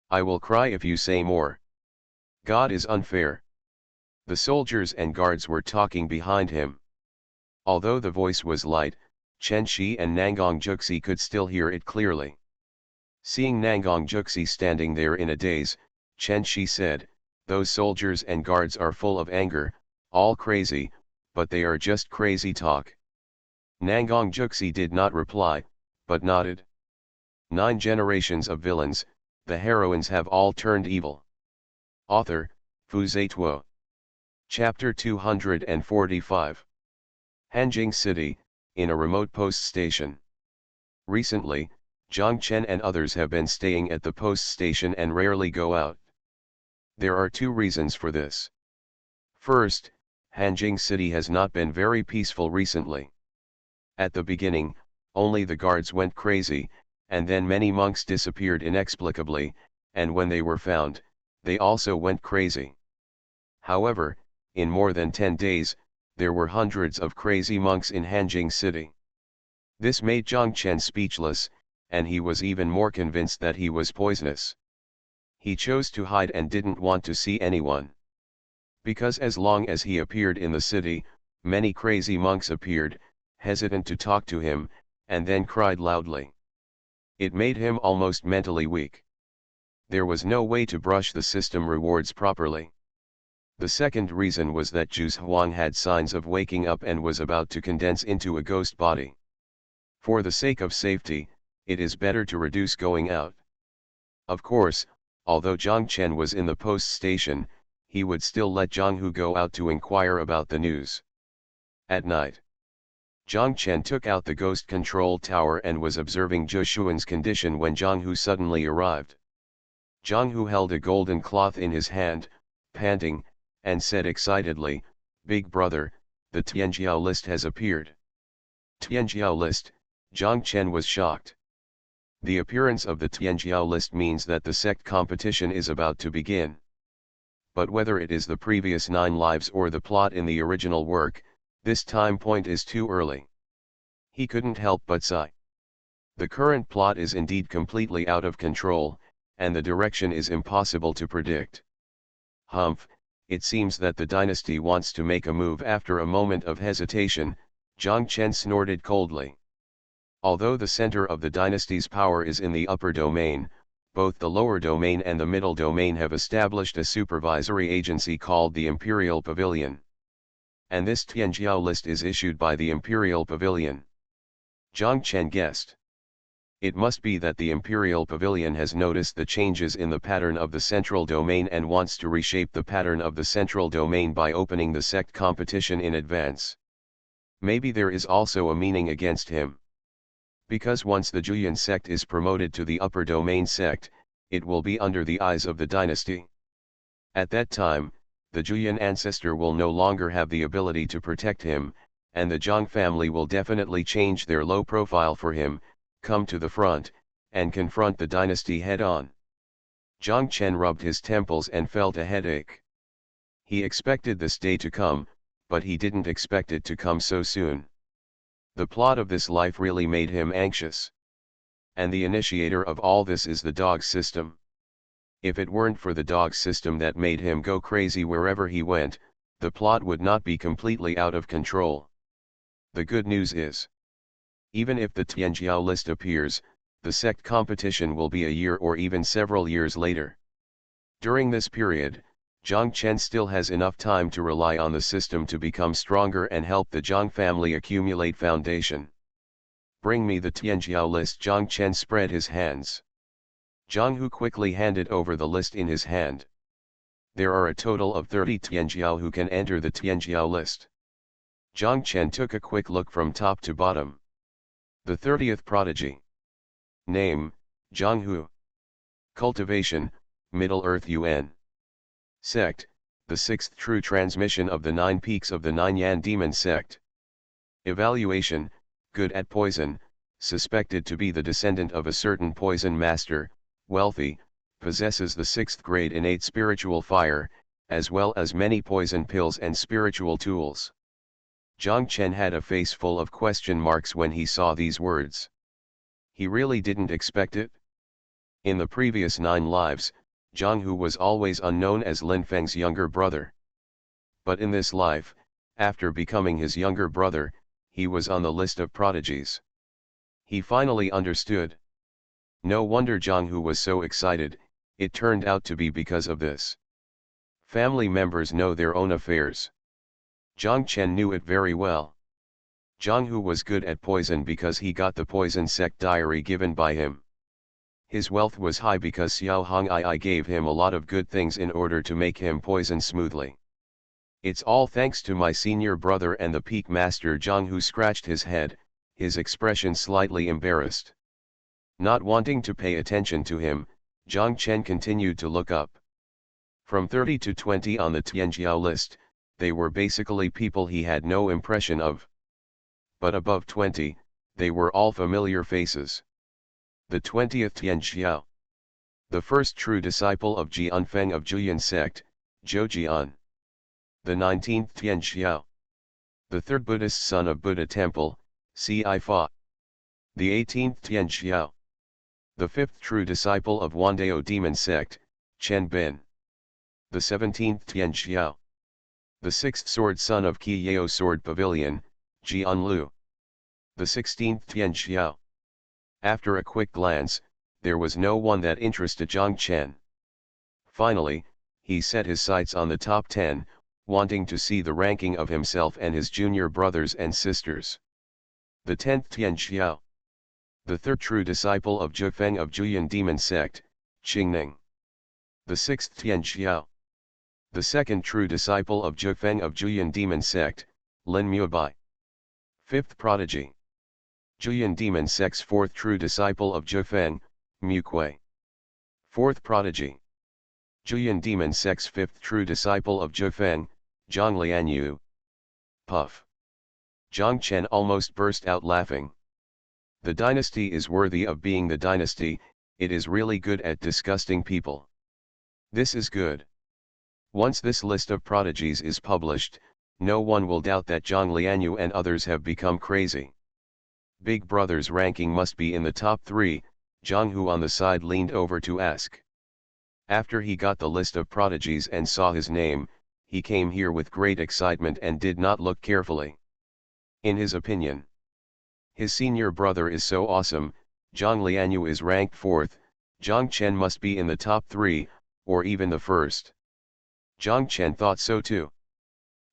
A: I will cry if you say more. God is unfair. The soldiers and guards were talking behind him. Although the voice was light, Chen Shi and Nangong Juxi could still hear it clearly. Seeing Nangong Juxi standing there in a daze, Chen Shi said, "Those soldiers and guards are full of anger, all crazy, but they are just crazy talk." Nangong Juxi did not reply, but nodded. 9 generations of villains, the heroines have all turned evil. Author, Xuanhuan. Chapter 245. Hanjing City, in a remote post station. Recently, Zhang Chen and others have been staying at the post station and rarely go out. There are 2 reasons for this. First, Hanjing City has not been very peaceful recently. At the beginning, only the guards went crazy, and then many monks disappeared inexplicably, and when they were found, they also went crazy. However, in more than 10 days, there were hundreds of crazy monks in Hanjing City. This made Zhang Chen speechless, and he was even more convinced that he was poisonous. He chose to hide and didn't want to see anyone. Because as long as he appeared in the city, many crazy monks appeared, hesitant to talk to him, and then cried loudly. It made him almost mentally weak. There was no way to brush the system rewards properly. The second reason was that Xuanhuan had signs of waking up and was about to condense into a ghost body. For the sake of safety, it is better to reduce going out. Of course, although Zhang Chen was in the post station, he would still let Zhang Hu go out to inquire about the news. At night, Zhang Chen took out the ghost control tower and was observing Zhu Xuan's condition when Zhang Hu suddenly arrived. Zhang Hu held a golden cloth in his hand, panting, and said excitedly, "Big brother, the Tianjiao list has appeared." Tianjiao list, Zhang Chen was shocked. The appearance of the Tianjiao list means that the sect competition is about to begin. But whether it is the previous 9 lives or the plot in the original work, this time point is too early. He couldn't help but sigh. The current plot is indeed completely out of control, and the direction is impossible to predict. Humph, it seems that the dynasty wants to make a move. After a moment of hesitation, Zhang Chen snorted coldly. Although the center of the dynasty's power is in the upper domain, both the lower domain and the middle domain have established a supervisory agency called the Imperial Pavilion. And this Tianjiao list is issued by the Imperial Pavilion. Zhang Chen guessed. It must be that the Imperial Pavilion has noticed the changes in the pattern of the central domain and wants to reshape the pattern of the central domain by opening the sect competition in advance. Maybe there is also a meaning against him. Because once the Juyan sect is promoted to the upper domain sect, it will be under the eyes of the dynasty. At that time, the Juyan ancestor will no longer have the ability to protect him, and the Zhang family will definitely change their low profile for him, come to the front, and confront the dynasty head-on. Zhang Chen rubbed his temples and felt a headache. He expected this day to come, but he didn't expect it to come so soon. The plot of this life really made him anxious. And the initiator of all this is the dog system. If it weren't for the dog system that made him go crazy wherever he went, the plot would not be completely out of control. The good news is, even if the Tianjiao list appears, the sect competition will be a year or even several years later. During this period, Zhang Chen still has enough time to rely on the system to become stronger and help the Zhang family accumulate foundation. Bring me the Tianjiao list. Zhang Chen spread his hands. Zhang Hu quickly handed over the list in his hand. There are a total of 30 Tianjiao who can enter the Tianjiao list. Zhang Chen took a quick look from top to bottom. The 30th prodigy. Name, Zhang Hu. Cultivation, Middle-earth Yuan. Sect, the sixth true transmission of the 9 peaks of the 9 Yan demon sect. Evaluation, good at poison, suspected to be the descendant of a certain poison master, wealthy, possesses the 6th grade innate spiritual fire, as well as many poison pills and spiritual tools. Zhang Chen had a face full of question marks when he saw these words. He really didn't expect it. In the previous 9 lives, Zhang Hu was always unknown as Lin Feng's younger brother. But in this life, after becoming his younger brother, he was on the list of prodigies. He finally understood. No wonder Zhang Hu was so excited, it turned out to be because of this. Family members know their own affairs. Zhang Chen knew it very well. Zhang Hu was good at poison because he got the poison sect diary given by him. His wealth was high because Xiao Hong'ai gave him a lot of good things in order to make him poison smoothly. It's all thanks to my senior brother and the peak master. Zhang Hu scratched his head, his expression slightly embarrassed. Not wanting to pay attention to him, Zhang Chen continued to look up. From 30 to 20 on the Tianjiao list, they were basically people he had no impression of. But above 20, they were all familiar faces. The 20th Tianjiao. The first true disciple of Jianfeng of Juyan sect, Zhou Jian. The 19th Tianjiao. The third Buddhist son of Buddha temple, Sci-fi. The 18th Tianjiao. The fifth true disciple of Wandao demon sect, Chen Bin. The 17th Tianjiao. The sixth sword son of Qi Yao sword pavilion, Jian Lu. The 16th Tianjiao. After a quick glance, there was no one that interested Zhang Chen. Finally, he set his sights on the top 10, wanting to see the ranking of himself and his junior brothers and sisters. The 10th Tianjiao. The third true disciple of Zhufeng of Juyan demon sect, Qingning. The 6th Tianjiao. The second true disciple of Zhufeng of Juyan demon sect, Lin Mubai. 5th prodigy. Juyan demon sect's fourth true disciple of Zhufeng, Mu Kui. 4th prodigy. Juyan demon sect's fifth true disciple of Zhufeng, Zhang Lianyu. Puff. Zhang Chen almost burst out laughing. The dynasty is worthy of being the dynasty, it is really good at disgusting people. This is good. Once this list of prodigies is published, no one will doubt that Zhang Lianyu and others have become crazy. Big Brother's ranking must be in the top 3, Zhang Hu on the side leaned over to ask. After he got the list of prodigies and saw his name, he came here with great excitement and did not look carefully. In his opinion, his senior brother is so awesome, Zhang Lianyu is ranked 4th, Zhang Chen must be in the top 3, or even the first. Zhang Chen thought so too.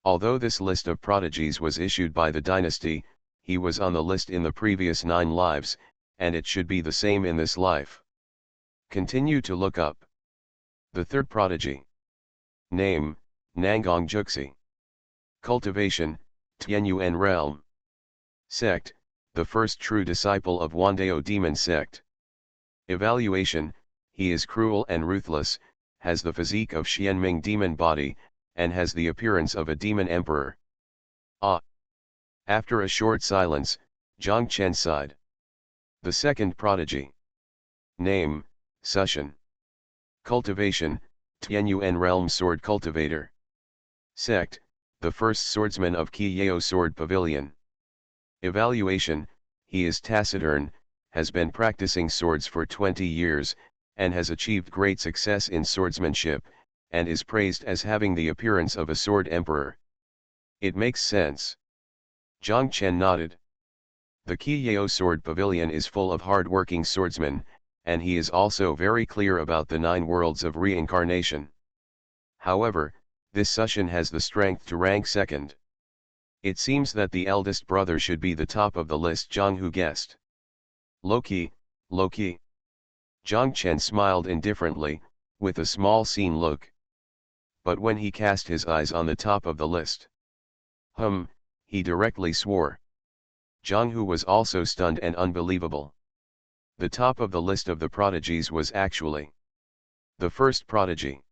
A: Although this list of prodigies was issued by the dynasty, he was on the list in the previous 9 lives, and it should be the same in this life. Continue to look up. The third prodigy. Name, Nangong Juxi. Cultivation, Tianyuan realm. Sect, the first true disciple of Wandao demon sect. Evaluation, he is cruel and ruthless, has the physique of Xianming demon body, and has the appearance of a demon emperor. Ah! After a short silence, Zhang Chen sighed. The second prodigy. Name, Sushan. Cultivation, Tianyuan realm sword cultivator. Sect, the first swordsman of Qi Yao sword pavilion. Evaluation, he is taciturn, has been practicing swords for 20 years, and has achieved great success in swordsmanship, and is praised as having the appearance of a sword emperor. It makes sense. Zhang Chen nodded. The Qiyao Sword Pavilion is full of hard-working swordsmen, and he is also very clear about the 9 worlds of reincarnation. However, this Sushan has the strength to rank second. It seems that the eldest brother should be the top of the list, Zhang Hu guessed. Loki. Zhang Chen smiled indifferently, with a small scene look. But when he cast his eyes on the top of the list, he directly swore. Zhang Hu was also stunned and unbelievable. The top of the list of the prodigies was actually the first prodigy.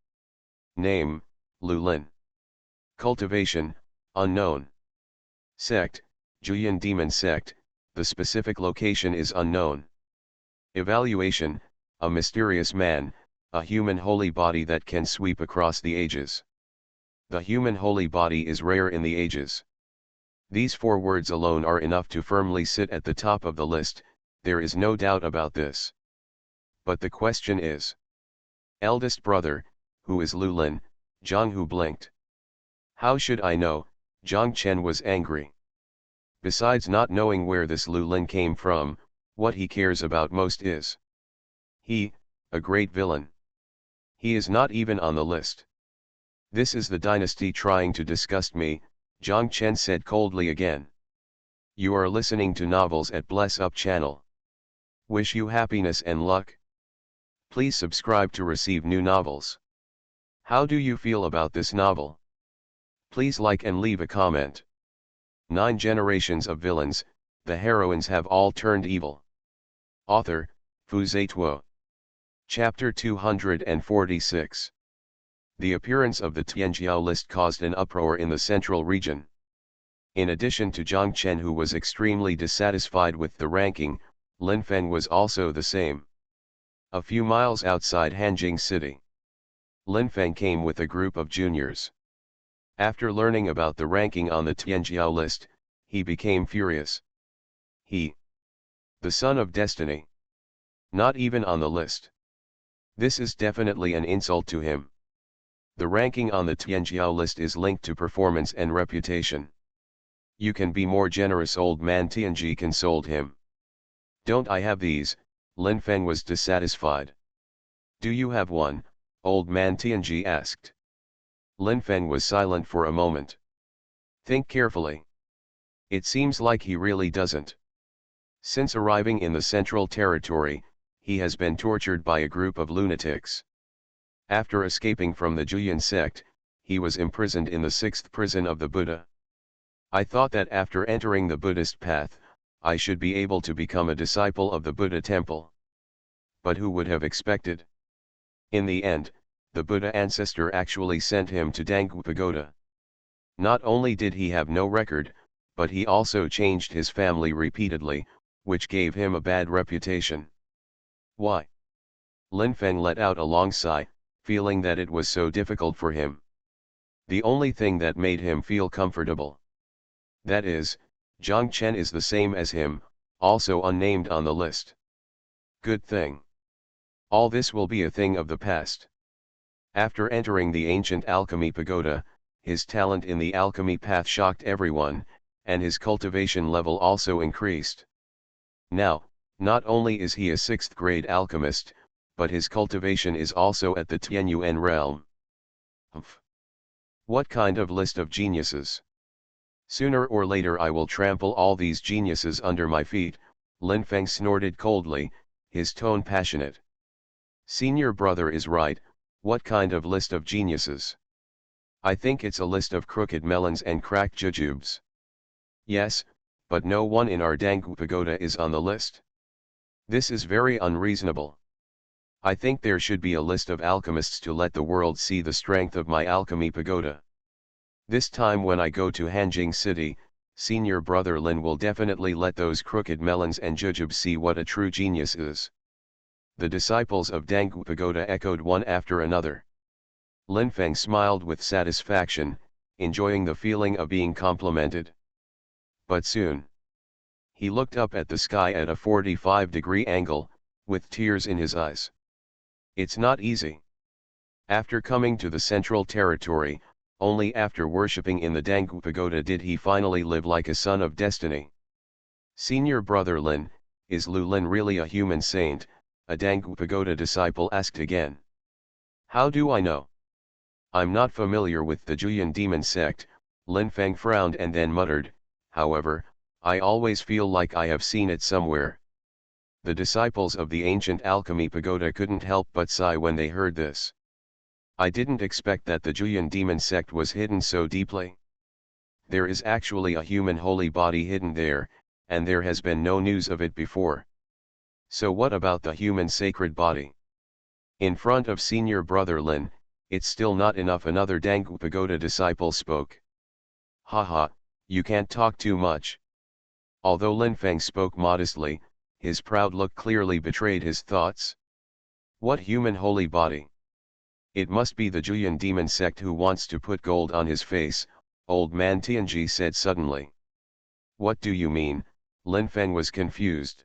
A: Name, Lulin. Cultivation, unknown. Sect, Juyan Demon Sect, the specific location is unknown. Evaluation, a mysterious man, a human holy body that can sweep across the ages. The human holy body is rare in the ages. These 4 words alone are enough to firmly sit at the top of the list, there is no doubt about this. But the question is, eldest brother, who is Lulin? Zhang Hu blinked. How should I know? Zhang Chen was angry. Besides not knowing where this Lulin came from, what he cares about most is he, a great villain. He is not even on the list. This is the dynasty trying to disgust me, Zhang Chen said coldly again. You are listening to novels at Bless Up channel. Wish you happiness and luck. Please subscribe to receive new novels. How do you feel about this novel? Please like and leave a comment. 9 generations of villains, the heroines have all turned evil. Author, Fu Zituo. Chapter 246. The appearance of the Tianjiao list caused an uproar in the central region. In addition to Zhang Chen, who was extremely dissatisfied with the ranking, Lin Feng was also the same. A few miles outside Hanjing City, Lin Feng came with a group of juniors. After learning about the ranking on the Tianjiao list, he became furious. He, the son of destiny, not even on the list. This is definitely an insult to him. The ranking on the Tianjiao list is linked to performance and reputation. You can be more generous, old man, Tianji consoled him. Don't I have these? Lin Feng was dissatisfied. Do you have one? Old man Tianji asked. Lin Feng was silent for a moment. Think carefully. It seems like he really doesn't. Since arriving in the Central Territory, he has been tortured by a group of lunatics. After escaping from the Juyan sect, he was imprisoned in the 6th prison of the Buddha. I thought that after entering the Buddhist path, I should be able to become a disciple of the Buddha temple. But who would have expected? In the end, the Buddha ancestor actually sent him to Danggu Pagoda. Not only did he have no record, but he also changed his family repeatedly, which gave him a bad reputation. Why? Lin Feng let out a long sigh, feeling that it was so difficult for him. The only thing that made him feel comfortable. That is, Zhang Chen is the same as him, also unnamed on the list. Good thing. All this will be a thing of the past. After entering the ancient alchemy pagoda, his talent in the alchemy path shocked everyone, and his cultivation level also increased. Now, not only is he a 6th grade alchemist, but his cultivation is also at the Tianyuan realm. What kind of list of geniuses? Sooner or later I will trample all these geniuses under my feet, Lin Feng snorted coldly, his tone passionate. Senior brother is right, what kind of list of geniuses? I think it's a list of crooked melons and cracked jujubes. Yes, but no one in our Danggu pagoda is on the list. This is very unreasonable. I think there should be a list of alchemists to let the world see the strength of my alchemy pagoda. This time when I go to Hanjing City, senior brother Lin will definitely let those crooked melons and jujubes see what a true genius is. The disciples of Danggu pagoda echoed one after another. Lin Feng smiled with satisfaction, enjoying the feeling of being complimented. But soon, He looked up at the sky at a 45-degree angle, with tears in his eyes. It's not easy. After coming to the Central Territory, only after worshipping in the Dangu Pagoda did he finally live like a son of destiny. Senior brother Lin, is Lu Lin really a human saint? A Dangu Pagoda disciple asked again. How do I know? I'm not familiar with the Juyan demon sect. Lin Feng frowned and then muttered, however, I always feel like I have seen it somewhere. The disciples of the ancient alchemy pagoda couldn't help but sigh when they heard this. I didn't expect that the Juyan demon sect was hidden so deeply. There is actually a human holy body hidden there, and there has been no news of it before. So what about the human sacred body? In front of senior brother Lin, it's still not enough. Another Dangu Pagoda disciple spoke. Haha, you can't talk too much. Although Lin Feng spoke modestly, his proud look clearly betrayed his thoughts. What human holy body? It must be the Juyan demon sect who wants to put gold on his face, old man Tianji said suddenly. What do you mean? Lin Feng was confused.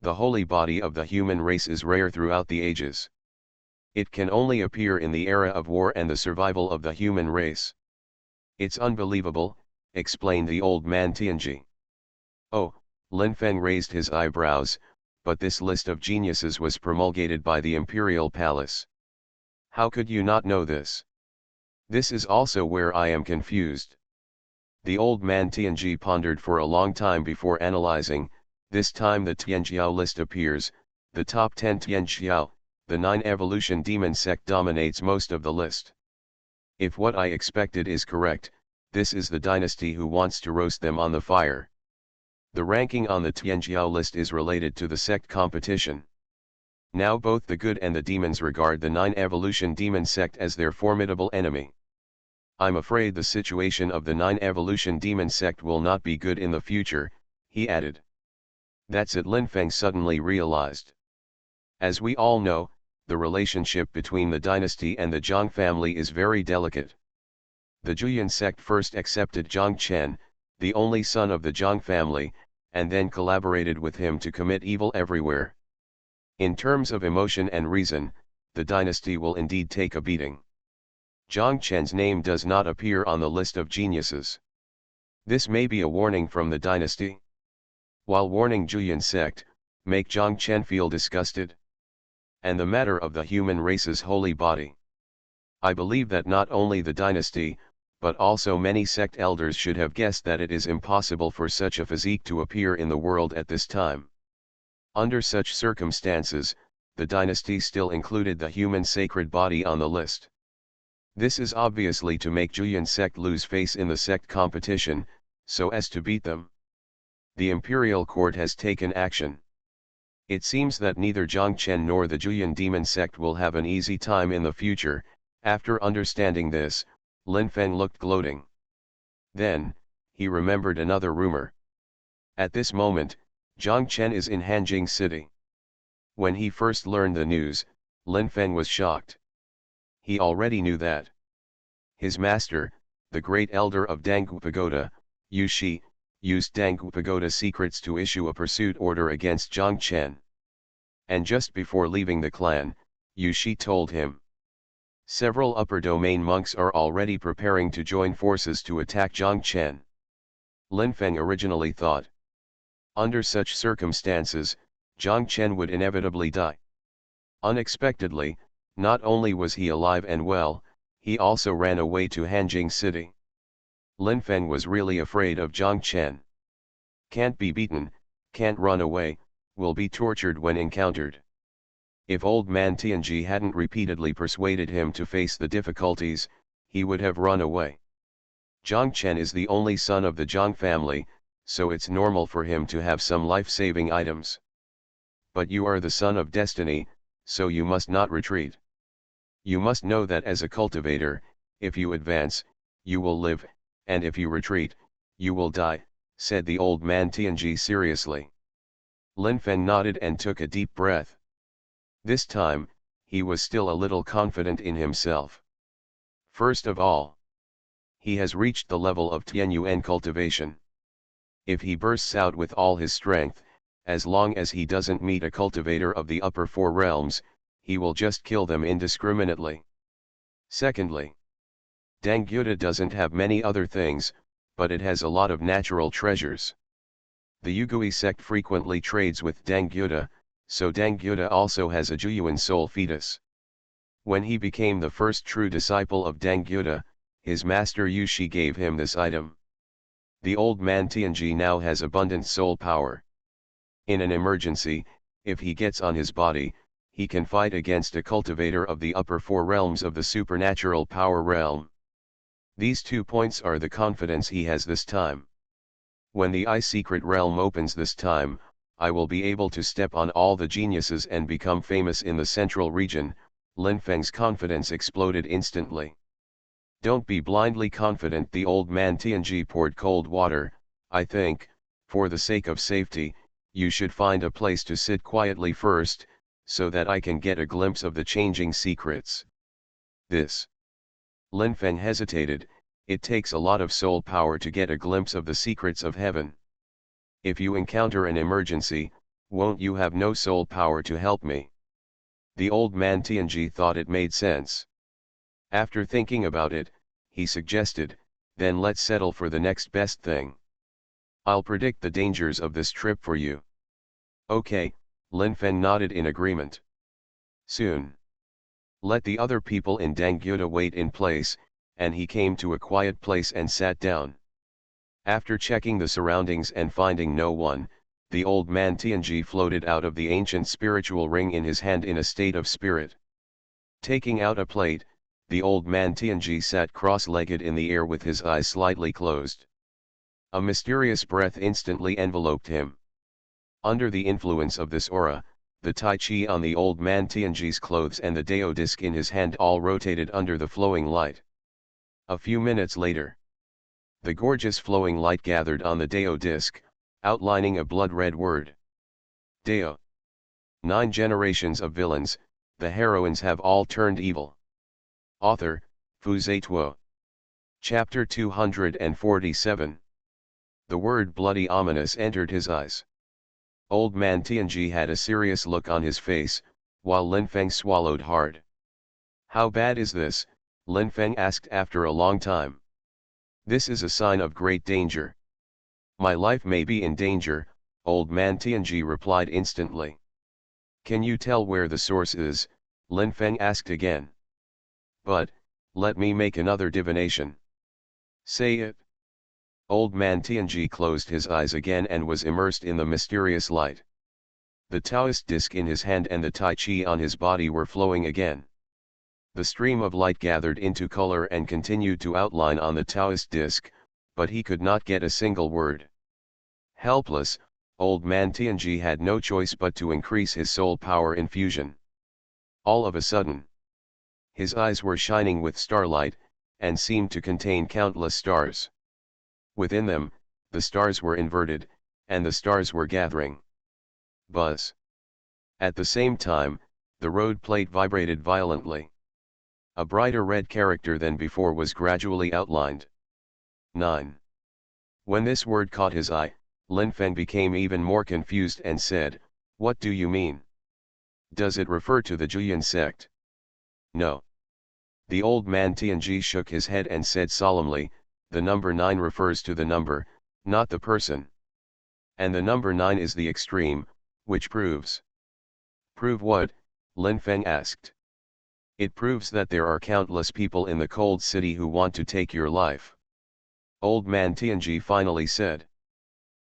A: The holy body of the human race is rare throughout the ages. It can only appear in the era of war and the survival of the human race. It's unbelievable, explained the old man Tianji. Oh, Lin Feng raised his eyebrows, but this list of geniuses was promulgated by the imperial palace. How could you not know this? This is also where I am confused. The old man Tianji pondered for a long time before analyzing. This time the Tianjiao list appears. The top 10 Tianjiao, the 9 evolution demon sect, dominates most of the list. If what I expected is correct, this is the dynasty who wants to roast them on the fire. The ranking on the Tianjiao list is related to the sect competition. Now both the good and the demons regard the 9 evolution demon sect as their formidable enemy. I'm afraid the situation of the 9 evolution demon sect will not be good in the future, he added. That's it, Lin Feng suddenly realized. As we all know, the relationship between the dynasty and the Zhang family is very delicate. The Juyan sect first accepted Zhang Chen, the only son of the Zhang family, and then collaborated with him to commit evil everywhere. In terms of emotion and reason, the dynasty will indeed take a beating. Zhang Chen's name does not appear on the list of geniuses. This may be a warning from the dynasty. While warning Juyan sect, make Zhang Chen feel disgusted. And the matter of the human race's holy body. I believe that not only the dynasty, but also many sect elders should have guessed that it is impossible for such a physique to appear in the world at this time. Under such circumstances, the dynasty still included the human sacred body on the list. This is obviously to make Juyan sect lose face in the sect competition, so as to beat them. The imperial court has taken action. It seems that neither Zhang Chen nor the Juyan demon sect will have an easy time in the future. After understanding this, Lin Feng looked gloating. Then, he remembered another rumor. At this moment, Zhang Chen is in Hanjing City. When he first learned the news, Lin Feng was shocked. He already knew that his master, the great elder of Dangu Pagoda, Yu Shi, used Dangu Pagoda secrets to issue a pursuit order against Zhang Chen. And just before leaving the clan, Yu Shi told him, several upper domain monks are already preparing to join forces to attack Zhang Chen. Lin Feng originally thought, under such circumstances, Zhang Chen would inevitably die. Unexpectedly, not only was he alive and well, he also ran away to Hanjing City. Lin Feng was really afraid of Zhang Chen. Can't be beaten, can't run away, will be tortured when encountered. If old man Tianji hadn't repeatedly persuaded him to face the difficulties, he would have run away. Zhang Chen is the only son of the Zhang family, so it's normal for him to have some life-saving items. But you are the son of destiny, so you must not retreat. You must know that as a cultivator, if you advance, you will live, and if you retreat, you will die, said the old man Tianji seriously. Lin Feng nodded and took a deep breath. This time, he was still a little confident in himself. First of all, he has reached the level of Tianyuan cultivation. if he bursts out with all his strength, as long as he doesn't meet a cultivator of the upper four realms, he will just kill them indiscriminately. Secondly, Dangyuta doesn't have many other things, but it has a lot of natural treasures. The Yugui sect frequently trades with Dangyuta, so Dangyuta also has a Jueyuan soul fetus. When he became the first true disciple of Dangyuta, his master Yushi gave him this item. The old man Tianji now has abundant soul power. In an emergency, if he gets on his body, he can fight against a cultivator of the upper four realms of the supernatural power realm. These 2 points are the confidence he has this time. When the secret realm opens this time, I will be able to step on all the geniuses and become famous in the central region. Lin Feng's confidence exploded instantly. Don't be blindly confident. The old man Tianji poured cold water. I think, for the sake of safety, you should find a place to sit quietly first, so that I can get a glimpse of the changing secrets. This. Lin Feng hesitated. It takes a lot of soul power to get a glimpse of the secrets of heaven. If you encounter an emergency, won't you have no soul power to help me? The old man Tianji thought it made sense. After thinking about it, he suggested, then let's settle for the next best thing. I'll predict the dangers of this trip for you. Okay, Lin Feng nodded in agreement. Soon. Let the other people in Dangyuta wait in place, and he came to a quiet place and sat down. After checking the surroundings and finding no one, the old man Tianji floated out of the ancient spiritual ring in his hand in a state of spirit. Taking out a plate, the old man Tianji sat cross-legged in the air with his eyes slightly closed. A mysterious breath instantly enveloped him. Under the influence of this aura, the Tai Chi on the old man Tianji's clothes and the Dao disc in his hand all rotated under the flowing light. A few minutes later, the gorgeous flowing light gathered on the Dao disc, outlining a blood-red word. Dao. 9 generations of villains, the heroines have all turned evil. Author, Fu Zituo. Chapter 247. The word bloody ominous entered his eyes. Old man Tianji had a serious look on his face, while Lin Feng swallowed hard. How bad is this? Lin Feng asked after a long time. This is a sign of great danger. My life may be in danger, old man Tianji replied instantly. Can you tell where the source is? Lin Feng asked again. But, let me make another divination. Say it. Old man Tianji closed his eyes again and was immersed in the mysterious light. The Taoist disc in his hand and the Tai Chi on his body were flowing again. The stream of light gathered into color and continued to outline on the Taoist disc, but he could not get a single word. Helpless, old man Tianji had no choice but to increase his soul power infusion. All of a sudden, his eyes were shining with starlight, and seemed to contain countless stars. Within them, the stars were inverted, and the stars were gathering. Buzz. At the same time, the road plate vibrated violently. A brighter red character than before was gradually outlined. 9. When this word caught his eye, Lin Feng became even more confused and said, "What do you mean? Does it refer to the Jueyuan sect?" No. The old man Tianji shook his head and said solemnly, the number 9 refers to the number, not the person. And the number 9 is the extreme, which proves. Prove what? Lin Feng asked. It proves that there are countless people in the cold city who want to take your life. Old man Tianji finally said.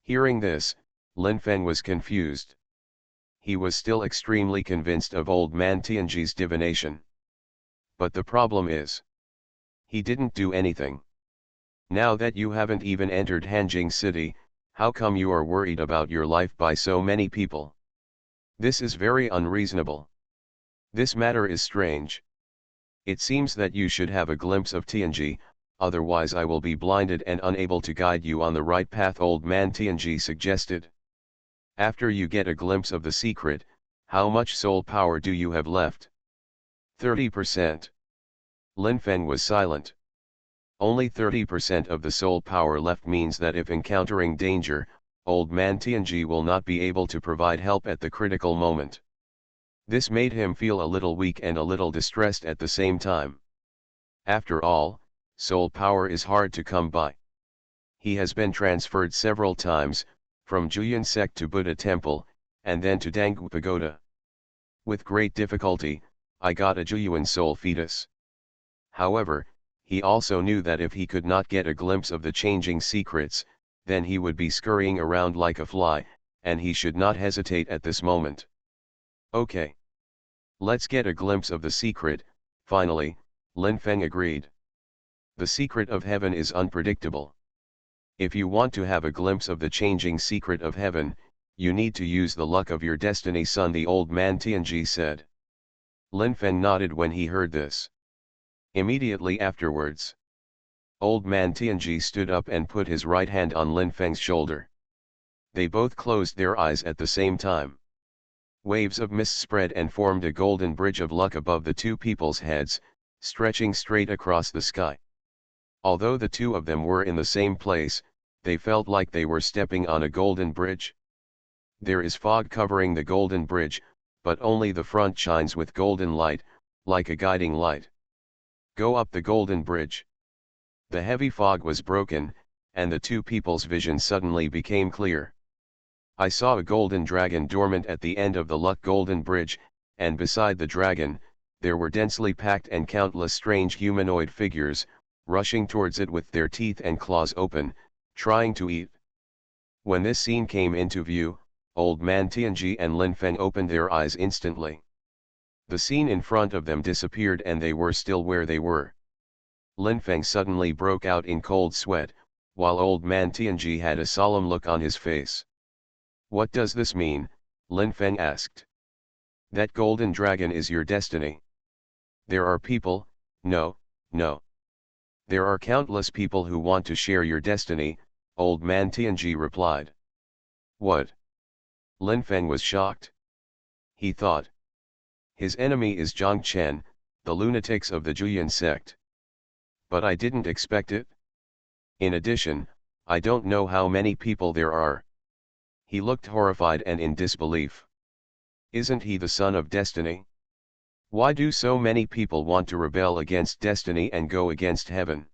A: Hearing this, Lin Feng was confused. He was still extremely convinced of old man Tianji's divination. But the problem is, he didn't do anything. Now that you haven't even entered Hanjing City, how come you are worried about your life by so many people? This is very unreasonable. This matter is strange. It seems that you should have a glimpse of Tianji, otherwise I will be blinded and unable to guide you on the right path, old man Tianji suggested. After you get a glimpse of the secret, how much soul power do you have left? 30%. Lin Feng was silent. Only 30% of the soul power left means that if encountering danger, old man Tianji will not be able to provide help at the critical moment. This made him feel a little weak and a little distressed at the same time. After all, soul power is hard to come by. He has been transferred several times, from Juyan sect to Buddha temple, and then to Danggu pagoda. With great difficulty, I got a Juyan soul fetus. However, he also knew that if he could not get a glimpse of the changing secrets, then he would be scurrying around like a fly, and he should not hesitate at this moment. Okay. Let's get a glimpse of the secret. Finally, Lin Feng agreed. The secret of heaven is unpredictable. If you want to have a glimpse of the changing secret of heaven, you need to use the luck of your destiny, son, the old man Tianji said. Lin Feng nodded when he heard this. Immediately afterwards, old man Tianji stood up and put his right hand on Lin Feng's shoulder. They both closed their eyes at the same time. Waves of mist spread and formed a golden bridge of luck above the two people's heads, stretching straight across the sky. Although the two of them were in the same place, they felt like they were stepping on a golden bridge. There is fog covering the golden bridge, but only the front shines with golden light, like a guiding light. Go up the golden bridge. The heavy fog was broken, and the two people's vision suddenly became clear. I saw a golden dragon dormant at the end of the luck golden bridge, and beside the dragon, there were densely packed and countless strange humanoid figures, rushing towards it with their teeth and claws open, trying to eat. When this scene came into view, old man Tianji and Lin Feng opened their eyes instantly. The scene in front of them disappeared and they were still where they were. Lin Feng suddenly broke out in cold sweat, while old man Tianji had a solemn look on his face. What does this mean? Lin Feng asked. That golden dragon is your destiny. There are people, no. There are countless people who want to share your destiny, old man Tianji replied. What? Lin Feng was shocked. He thought. His enemy is Zhang Chen, the lunatics of the Juyan sect. But I didn't expect it. In addition, I don't know how many people there are. He looked horrified and in disbelief. Isn't he the son of destiny? Why do so many people want to rebel against destiny and go against heaven?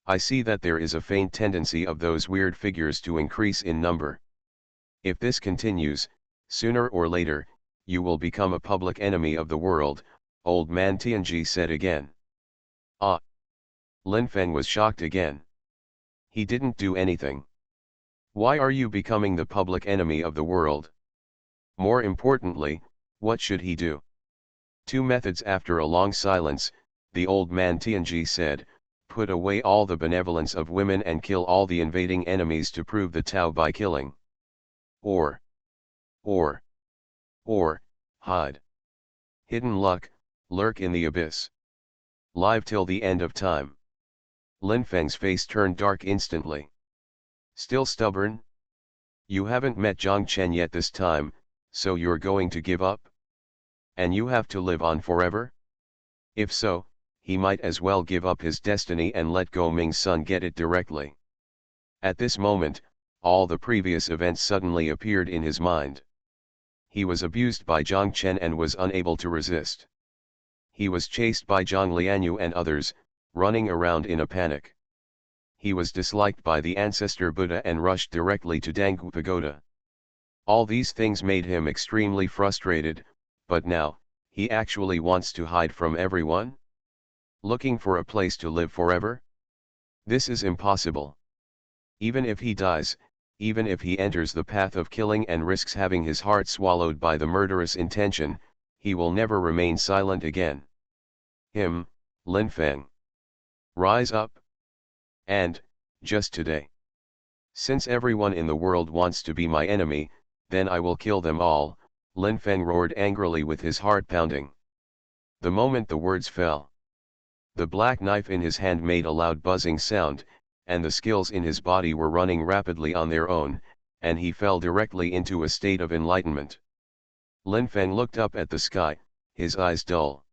A: I see that there is a faint tendency of those weird figures to increase in number. If this continues, sooner or later, you will become a public enemy of the world, old man Tianji said again. Ah! Lin Feng was shocked again. He didn't do anything. Why are you becoming the public enemy of the world? More importantly, what should he do? Two methods. After a long silence, the old man Tianji said, put away all the benevolence of women and kill all the invading enemies to prove the Tao by killing. Or, hide. Hidden luck, lurk in the abyss. Live till the end of time. Lin Feng's face turned dark instantly. Still stubborn? You haven't met Zhang Chen yet this time, so you're going to give up? And you have to live on forever? If so, he might as well give up his destiny and let Go Ming's son get it directly. At this moment, all the previous events suddenly appeared in his mind. He was abused by Zhang Chen and was unable to resist. He was chased by Zhang Lianyu and others, running around in a panic. He was disliked by the ancestor Buddha and rushed directly to Danggu Pagoda. All these things made him extremely frustrated, but now, he actually wants to hide from everyone? Looking for a place to live forever? This is impossible. Even if he dies, even if he enters the path of killing and risks having his heart swallowed by the murderous intention, he will never remain silent again. Lin Feng. Rise up. And, just today. Since everyone in the world wants to be my enemy, then I will kill them all, Lin Feng roared angrily with his heart pounding. The moment the words fell, the black knife in his hand made a loud buzzing sound, and the skills in his body were running rapidly on their own, and he fell directly into a state of enlightenment. Lin Feng looked up at the sky, his eyes dull.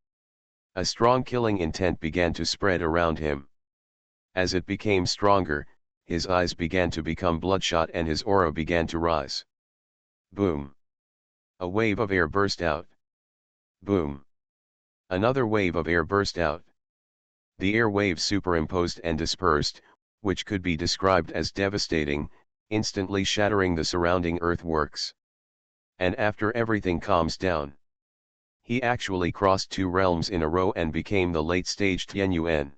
A: A strong killing intent began to spread around him. As it became stronger, his eyes began to become bloodshot and his aura began to rise. Boom! A wave of air burst out. Boom! Another wave of air burst out. The air waves superimposed and dispersed, which could be described as devastating, instantly shattering the surrounding earthworks. And after everything calms down, he actually crossed 2 realms in a row and became the late-stage Xuanhuan.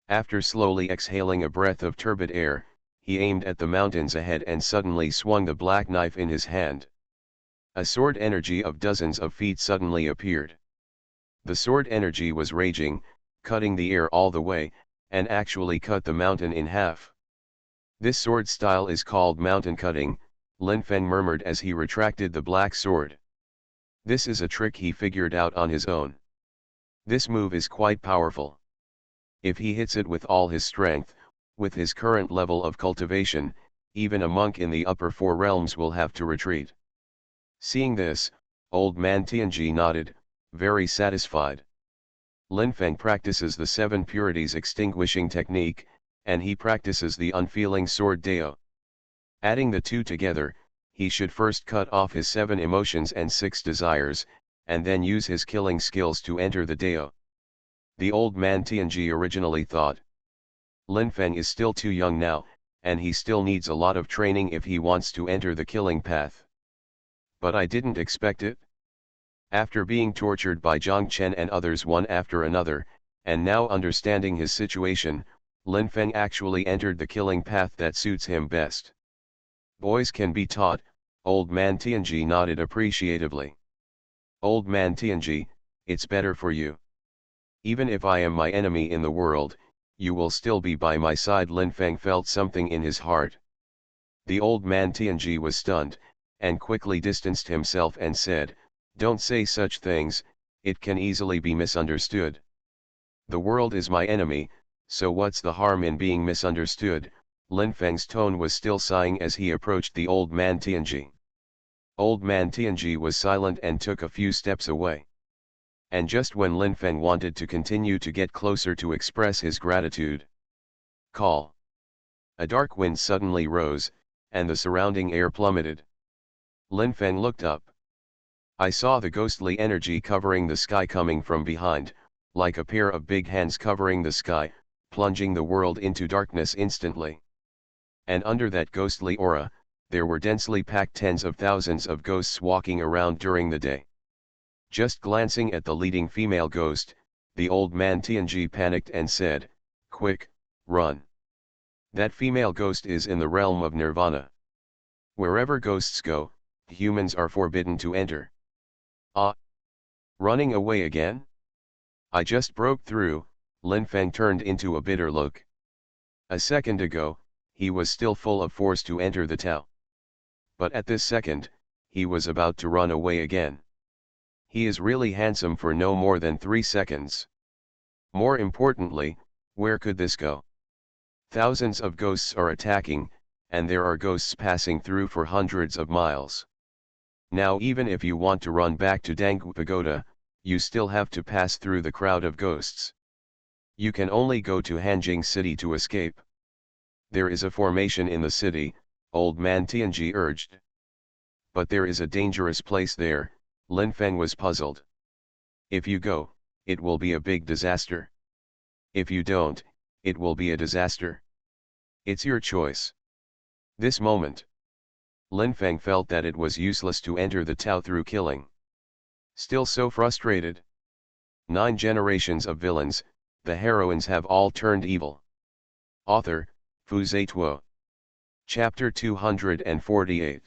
A: After slowly exhaling a breath of turbid air, he aimed at the mountains ahead and suddenly swung the black knife in his hand. A sword energy of dozens of feet suddenly appeared. The sword energy was raging, cutting the air all the way, and actually cut the mountain in half. This sword style is called mountain cutting, Lin Feng murmured as he retracted the black sword. This is a trick he figured out on his own. This move is quite powerful. If he hits it with all his strength, with his current level of cultivation, even a monk in the upper 4 realms will have to retreat. Seeing this, old man Tianji nodded, very satisfied. Lin Feng practices the 7 purities extinguishing technique, and he practices the unfeeling sword Dao. Adding the 2 together, he should first cut off his 7 emotions and 6 desires, and then use his killing skills to enter the Dao. The old man Tianji originally thought, Lin Feng is still too young now, and he still needs a lot of training if he wants to enter the killing path. But I didn't expect it. After being tortured by Zhang Chen and others one after another, and now understanding his situation, Lin Feng actually entered the killing path that suits him best. Boys can be taught, old man Tianji nodded appreciatively. Old man Tianji, it's better for you. Even if I am my enemy in the world, you will still be by my side. Lin Feng felt something in his heart. The old man Tianji was stunned, and quickly distanced himself and said, don't say such things, it can easily be misunderstood. The world is my enemy, so what's the harm in being misunderstood? Lin Feng's tone was still sighing as he approached the old man Tianji. Old man Tianji was silent and took a few steps away. And just when Lin Feng wanted to continue to get closer to express his gratitude, call. A dark wind suddenly rose, and the surrounding air plummeted. Lin Feng looked up. I saw the ghostly energy covering the sky coming from behind, like a pair of big hands covering the sky, plunging the world into darkness instantly. And under that ghostly aura, there were densely packed tens of thousands of ghosts walking around during the day. Just glancing at the leading female ghost, the old man Tianji panicked and said, quick, run. That female ghost is in the realm of nirvana. Wherever ghosts go, humans are forbidden to enter. Ah! Running away again? I just broke through. Lin Feng turned into a bitter look. A second ago, he was still full of force to enter the Tao. But at this second, he was about to run away again. He is really handsome for no more than 3 seconds. More importantly, where could this go? Thousands of ghosts are attacking, and there are ghosts passing through for hundreds of miles. Now even if you want to run back to Danggu Pagoda, you still have to pass through the crowd of ghosts. You can only go to Hanjing City to escape. There is a formation in the city, old man Tianji urged. But there is a dangerous place there. Lin Feng was puzzled. If you go, it will be a big disaster. If you don't, it will be a disaster. It's your choice. This moment, Lin Feng felt that it was useless to enter the Tao through killing. Still so frustrated. 9 generations of villains, the heroines have all turned evil. Author, Fu Zituo. Chapter 248.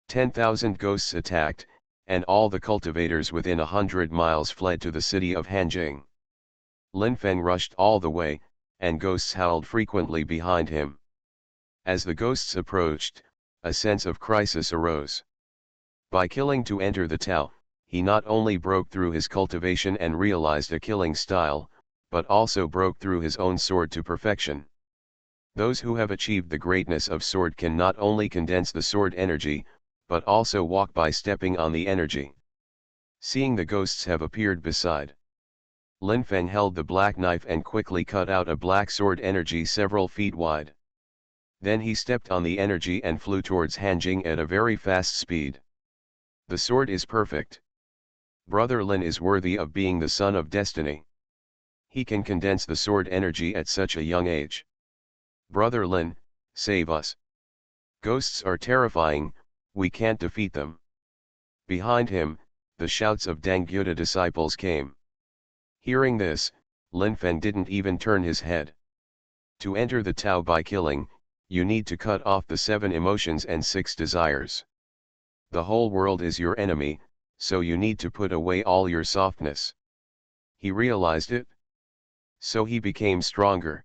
A: 10,000 ghosts attacked, and all the cultivators within 100 miles fled to the city of Hanjing. Lin Feng rushed all the way, and ghosts howled frequently behind him. As the ghosts approached, a sense of crisis arose. By killing to enter the Tao, he not only broke through his cultivation and realized a killing style, but also broke through his own sword to perfection. Those who have achieved the greatness of sword can not only condense the sword energy, but also walk by stepping on the energy. Seeing the ghosts have appeared beside Lin Feng held the black knife and quickly cut out a black sword energy several feet wide. Then he stepped on the energy and flew towards Han Jing at a very fast speed. The sword is perfect. Brother Lin is worthy of being the son of destiny. He can condense the sword energy at such a young age. Brother Lin, save us. Ghosts are terrifying, we can't defeat them. Behind him, the shouts of Dang Gyuda disciples came. Hearing this, Lin Feng didn't even turn his head. To enter the Tao by killing, you need to cut off the 7 emotions and 6 desires. The whole world is your enemy, so you need to put away all your softness. He realized it. So he became stronger.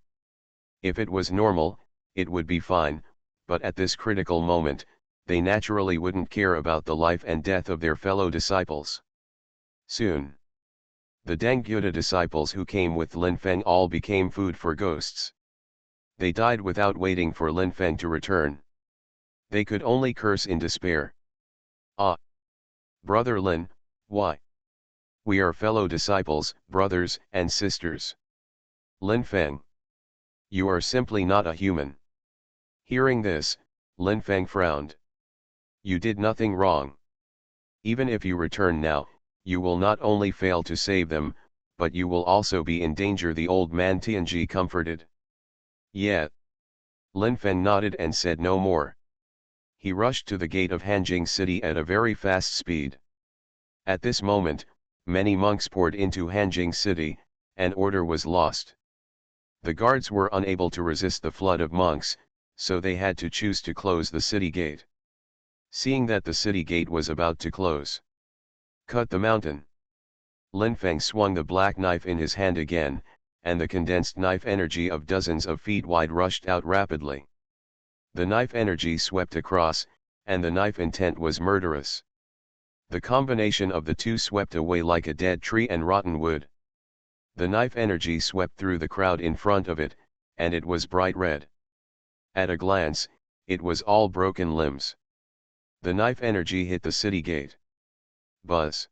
A: If it was normal, it would be fine, but at this critical moment, they naturally wouldn't care about the life and death of their fellow disciples. Soon, the Deng Gyuda disciples who came with Lin Feng all became food for ghosts. They died without waiting for Lin Feng to return. They could only curse in despair. Ah! Brother Lin, why? We are fellow disciples, brothers and sisters. Lin Feng. You are simply not a human. Hearing this, Lin Feng frowned. You did nothing wrong. Even if you return now, you will not only fail to save them, but you will also be in danger. The old man Tianji comforted. Yeah. Lin Feng nodded and said no more. He rushed to the gate of Hanjing city at a very fast speed. At this moment, many monks poured into Hanjing city, and order was lost. The guards were unable to resist the flood of monks, so they had to choose to close the city gate. Seeing that the city gate was about to close, cut the mountain. Lin Feng swung the black knife in his hand again, and the condensed knife energy of dozens of feet wide rushed out rapidly. The knife energy swept across, and the knife intent was murderous. The combination of the two swept away like a dead tree and rotten wood. The knife energy swept through the crowd in front of it, and it was bright red. At a glance, it was all broken limbs. The knife energy hit the city gate. Buzz.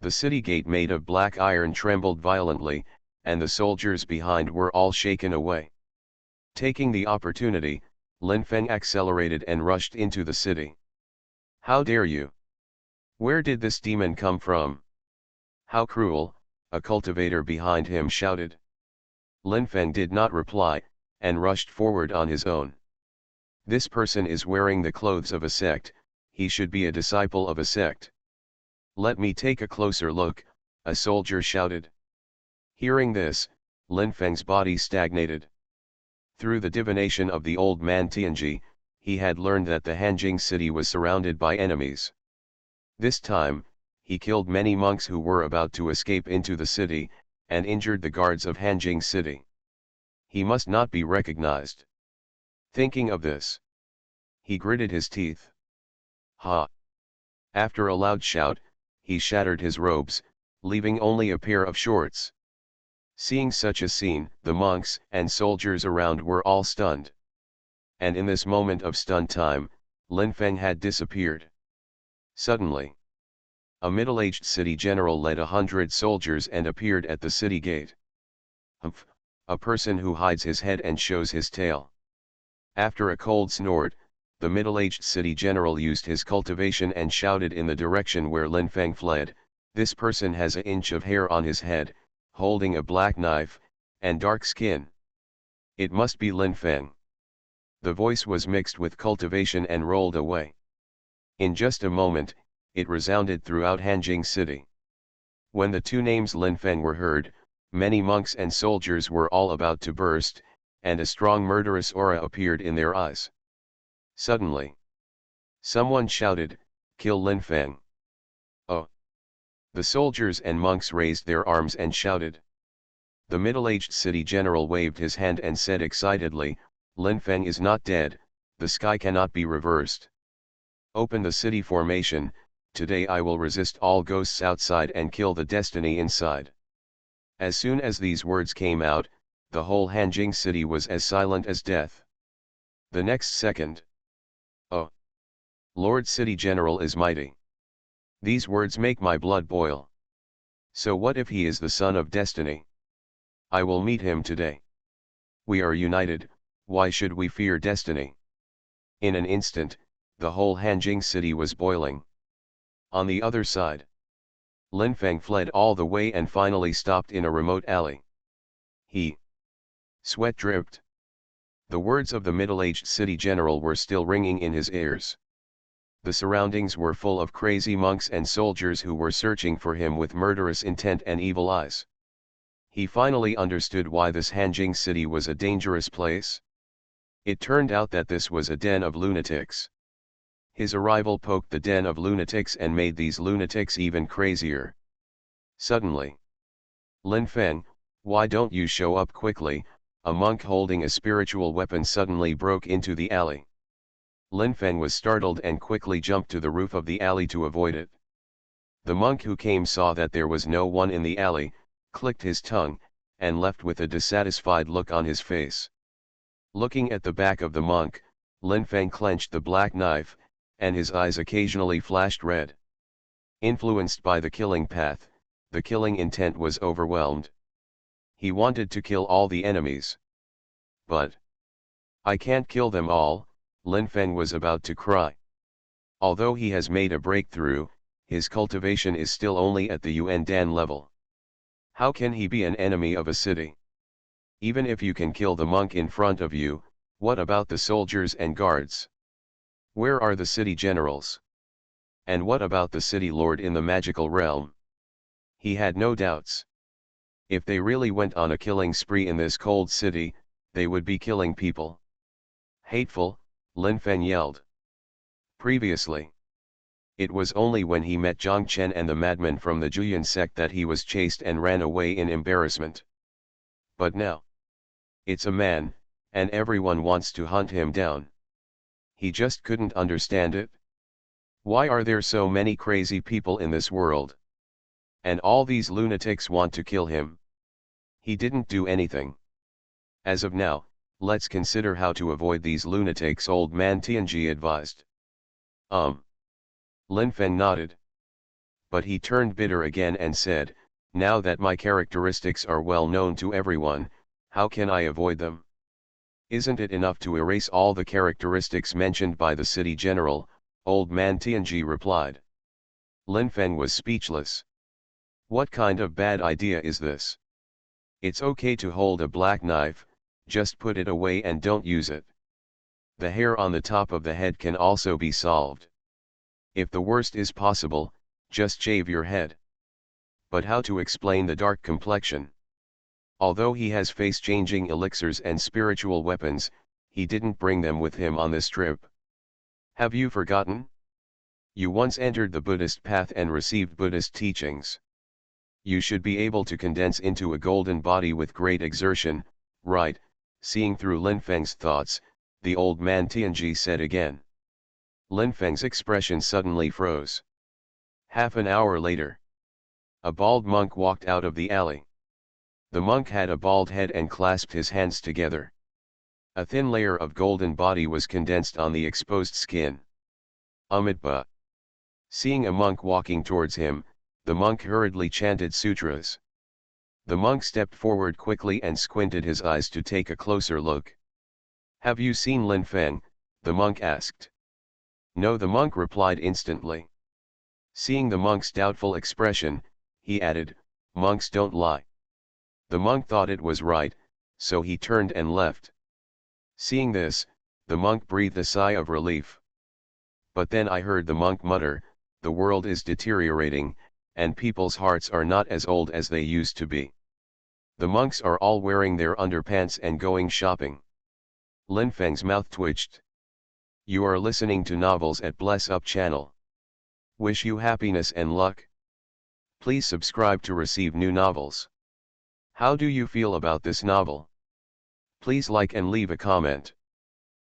A: The city gate made of black iron trembled violently, and the soldiers behind were all shaken away. Taking the opportunity, Lin Feng accelerated and rushed into the city. How dare you? Where did this demon come from? How cruel, a cultivator behind him shouted. Lin Feng did not reply, and rushed forward on his own. This person is wearing the clothes of a sect, he should be a disciple of a sect. Let me take a closer look, a soldier shouted. Hearing this, Lin Feng's body stagnated. Through the divination of the old man Tianji, he had learned that the Hanjing city was surrounded by enemies. This time, he killed many monks who were about to escape into the city, and injured the guards of Hanjing city. He must not be recognized. Thinking of this, he gritted his teeth. Ha! After a loud shout, he shattered his robes, leaving only a pair of shorts. Seeing such a scene, the monks and soldiers around were all stunned. And in this moment of stunned time, Lin Feng had disappeared. Suddenly, a middle-aged city general led 100 soldiers and appeared at the city gate. Humph, a person who hides his head and shows his tail. After a cold snort, the middle-aged city general used his cultivation and shouted in the direction where Lin Feng fled, this person has an inch of hair on his head, holding a black knife, and dark skin. It must be Lin Feng. The voice was mixed with cultivation and rolled away. In just a moment, it resounded throughout Hanjing city. When the two names Lin Feng were heard, many monks and soldiers were all about to burst, and a strong murderous aura appeared in their eyes. Suddenly, someone shouted, "Kill Lin Feng!" Oh! The soldiers and monks raised their arms and shouted. The middle-aged city general waved his hand and said excitedly, "Lin Feng is not dead, the sky cannot be reversed. Open the city formation, today I will resist all ghosts outside and kill the destiny inside." As soon as these words came out, the whole Hanjing city was as silent as death. The next second, "Oh! Lord City General is mighty. These words make my blood boil. So what if he is the son of destiny? I will meet him today. We are united, why should we fear destiny? In an instant, the whole Hanjing city was boiling. On the other side, Lin Feng fled all the way and finally stopped in a remote alley. Sweat dripped. The words of the middle-aged city general were still ringing in his ears. The surroundings were full of crazy monks and soldiers who were searching for him with murderous intent and evil eyes. He finally understood why this Hanjing city was a dangerous place. It turned out that this was a den of lunatics. His arrival poked the den of lunatics and made these lunatics even crazier. Suddenly, Lin Feng, why don't you show up quickly? A monk holding a spiritual weapon suddenly broke into the alley. Lin Feng was startled and quickly jumped to the roof of the alley to avoid it. The monk who came saw that there was no one in the alley, clicked his tongue, and left with a dissatisfied look on his face. Looking at the back of the monk, Lin Feng clenched the black knife, and his eyes occasionally flashed red. Influenced by the killing path, the killing intent was overwhelmed. He wanted to kill all the enemies. But I can't kill them all, Lin Feng was about to cry. Although he has made a breakthrough, his cultivation is still only at the Yuan Dan level. How can he be an enemy of a city? Even if you can kill the monk in front of you, what about the soldiers and guards? Where are the city generals? And what about the city lord in the magical realm? He had no doubts. If they really went on a killing spree in this cold city, they would be killing people. Hateful, Lin Feng yelled. Previously, it was only when he met Zhang Chen and the madman from the Juyan sect that he was chased and ran away in embarrassment. But now, it's a man, and everyone wants to hunt him down. He just couldn't understand it. Why are there so many crazy people in this world? And all these lunatics want to kill him. He didn't do anything. As of now, let's consider how to avoid these lunatics, old man Tianji advised. Lin Feng nodded. But he turned bitter again and said, now that my characteristics are well known to everyone, how can I avoid them? Isn't it enough to erase all the characteristics mentioned by the city general? Old man Tianji replied. Lin Feng was speechless. What kind of bad idea is this? It's okay to hold a black knife, just put it away and don't use it. The hair on the top of the head can also be solved. If the worst is possible, just shave your head. But how to explain the dark complexion? Although he has face-changing elixirs and spiritual weapons, he didn't bring them with him on this trip. Have you forgotten? You once entered the Buddhist path and received Buddhist teachings. You should be able to condense into a golden body with great exertion, right? Seeing through Lin Feng's thoughts, the old man Tianji said again. Lin Feng's expression suddenly froze. Half an hour later, a bald monk walked out of the alley. The monk had a bald head and clasped his hands together. A thin layer of golden body was condensed on the exposed skin. Amitabha. Seeing a monk walking towards him, the monk hurriedly chanted sutras. The monk stepped forward quickly and squinted his eyes to take a closer look. Have you seen Lin Feng? The monk asked. No, the monk replied instantly. Seeing the monk's doubtful expression, he added, monks don't lie. The monk thought it was right, so he turned and left. Seeing this, the monk breathed a sigh of relief. But then I heard the monk mutter, the world is deteriorating, and people's hearts are not as old as they used to be. The monks are all wearing their underpants and going shopping. Lin Feng's mouth twitched. You are listening to novels at Bless Up channel. Wish you happiness and luck. Please subscribe to receive new novels. How do you feel about this novel? Please like and leave a comment.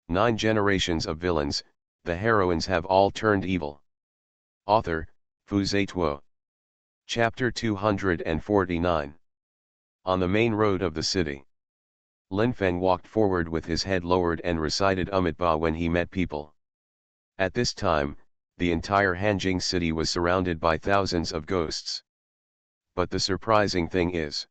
A: 9 generations of villains, the heroines have all turned evil. Author, Xuanhuan. Chapter 249. On the main road of the city, Lin Feng walked forward with his head lowered and recited Amitabha when he met people. At this time, the entire Hanjing city was surrounded by thousands of ghosts. But the surprising thing is,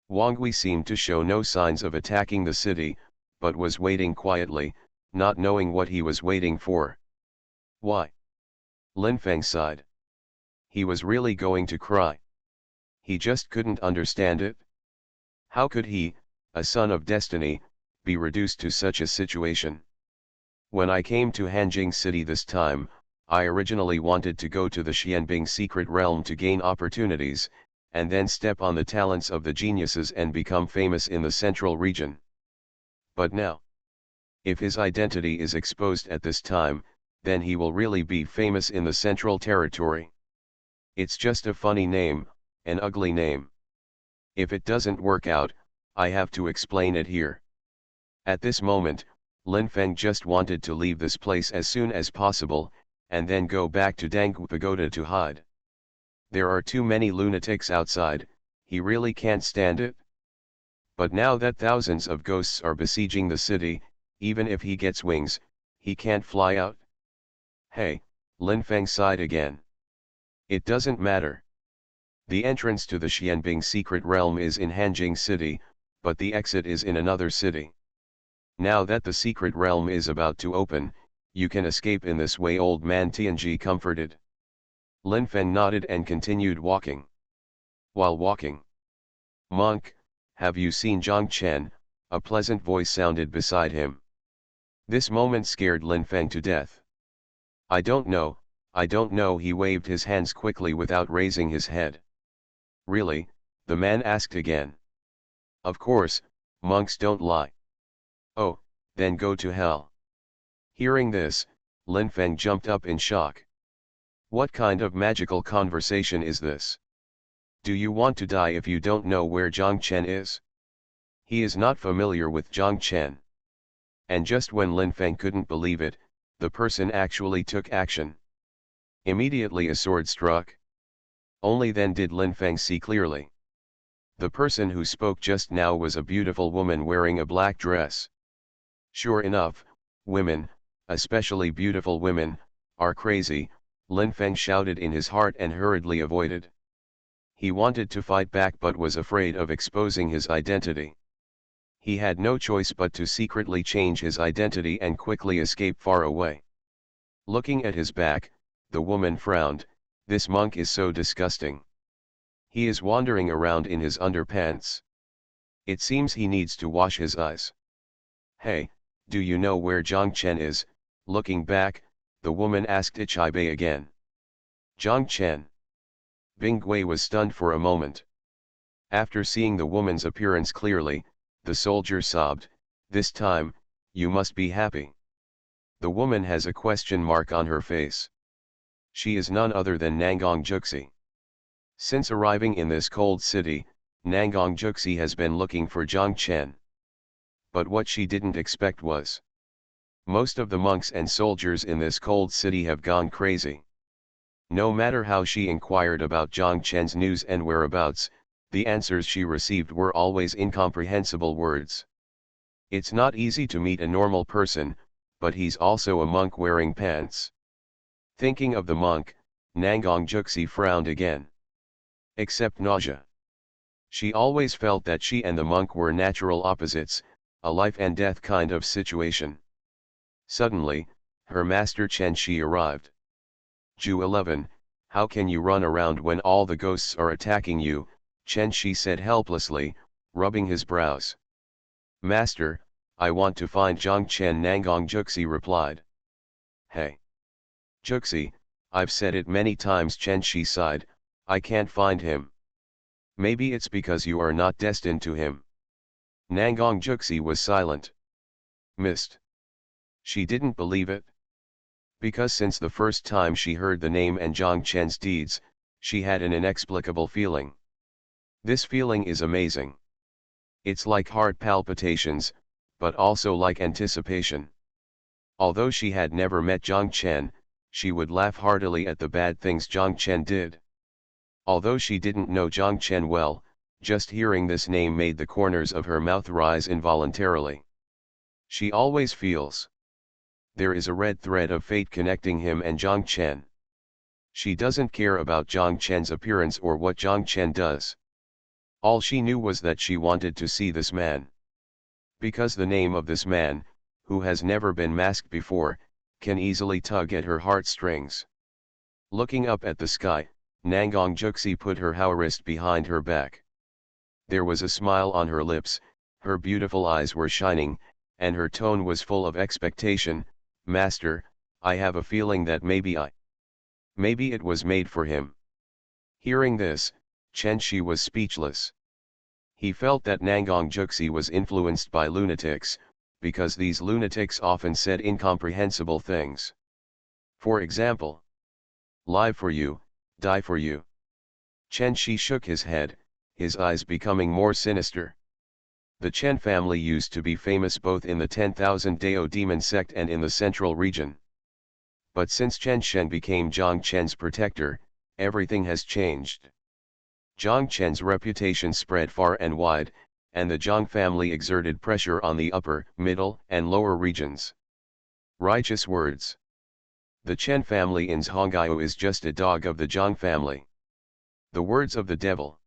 A: Wang Gui seemed to show no signs of attacking the city, but was waiting quietly, not knowing what he was waiting for. Why? Lin Feng sighed. He was really going to cry. He just couldn't understand it. How could he, a son of destiny, be reduced to such a situation? When I came to Hanjing City this time, I originally wanted to go to the Xianbing secret realm to gain opportunities, and then step on the talents of the geniuses and become famous in the central region. But now, if his identity is exposed at this time, then he will really be famous in the central territory. It's just a funny name, an ugly name. If it doesn't work out, I have to explain it here. At this moment, Lin Feng just wanted to leave this place as soon as possible, and then go back to Danggu Pagoda to hide. There are too many lunatics outside, he really can't stand it. But now that thousands of ghosts are besieging the city, even if he gets wings, he can't fly out. Hey, Lin Feng sighed again. It doesn't matter. The entrance to the Xianbing secret realm is in Hanjing City, but the exit is in another city. Now that the secret realm is about to open, you can escape in this way, old man Tianji comforted. Lin Feng nodded and continued walking. While walking, "Monk, have you seen Zhang Chen?" a pleasant voice sounded beside him. This moment scared Lin Feng to death. I don't know," he waved his hands quickly without raising his head. "Really?" the man asked again. "Of course, monks don't lie." "Oh, then go to hell." Hearing this, Lin Feng jumped up in shock. What kind of magical conversation is this? Do you want to die if you don't know where Zhang Chen is? He is not familiar with Zhang Chen. And just when Lin Feng couldn't believe it, the person actually took action. Immediately a sword struck. Only then did Lin Feng see clearly. The person who spoke just now was a beautiful woman wearing a black dress. Sure enough, women, especially beautiful women, are crazy, Lin Feng shouted in his heart and hurriedly avoided. He wanted to fight back but was afraid of exposing his identity. He had no choice but to secretly change his identity and quickly escape far away. Looking at his back, the woman frowned. This monk is so disgusting. He is wandering around in his underpants. It seems he needs to wash his eyes. Hey, do you know where Zhang Chen is? Looking back, the woman asked Ichibei again. Zhang Chen. Bing Gui was stunned for a moment. After seeing the woman's appearance clearly, the soldier sobbed, "This time, you must be happy." The woman has a question mark on her face. She is none other than Nangong Juxi. Since arriving in this cold city, Nangong Juxi has been looking for Zhang Chen. But what she didn't expect was, most of the monks and soldiers in this cold city have gone crazy. No matter how she inquired about Zhang Chen's news and whereabouts, the answers she received were always incomprehensible words. It's not easy to meet a normal person, but he's also a monk wearing pants. Thinking of the monk, Nangong Juxi frowned again. Except nausea. She always felt that she and the monk were natural opposites, a life and death kind of situation. Suddenly, her master Chen Shi arrived. Ju 11, how can you run around when all the ghosts are attacking you? Chen Shi said helplessly, rubbing his brows. Master, I want to find Zhang Chen, Nangong Juxi replied. Hey! Juxi, I've said it many times, Chen Shi sighed, I can't find him. Maybe it's because you are not destined to him. Nangong Juxi was silent. Missed. She didn't believe it. Because since the first time she heard the name and Zhang Chen's deeds, she had an inexplicable feeling. This feeling is amazing. It's like heart palpitations, but also like anticipation. Although she had never met Zhang Chen, she would laugh heartily at the bad things Zhang Chen did. Although she didn't know Zhang Chen well, just hearing this name made the corners of her mouth rise involuntarily. She always feels there is a red thread of fate connecting him and Zhang Chen. She doesn't care about Zhang Chen's appearance or what Zhang Chen does. All she knew was that she wanted to see this man. Because the name of this man, who has never been masked before, can easily tug at her heartstrings. Looking up at the sky, Nangang Juxi put her wrist behind her back. There was a smile on her lips, her beautiful eyes were shining, and her tone was full of expectation. Master, I have a feeling that maybe it was made for him. Hearing this, Chen Shi was speechless. He felt that Nangang Juxi was influenced by lunatics, because these lunatics often said incomprehensible things. For example, "Live for you, die for you." Chen Shi shook his head, his eyes becoming more sinister. The Chen family used to be famous both in the 10,000 Dao demon sect and in the central region. But since Chen Shen became Zhang Chen's protector, everything has changed. Zhang Chen's reputation spread far and wide, and the Zhang family exerted pressure on the upper, middle, and lower regions. Righteous words. The Chen family in Zhonggao is just a dog of the Zhang family. The words of the devil.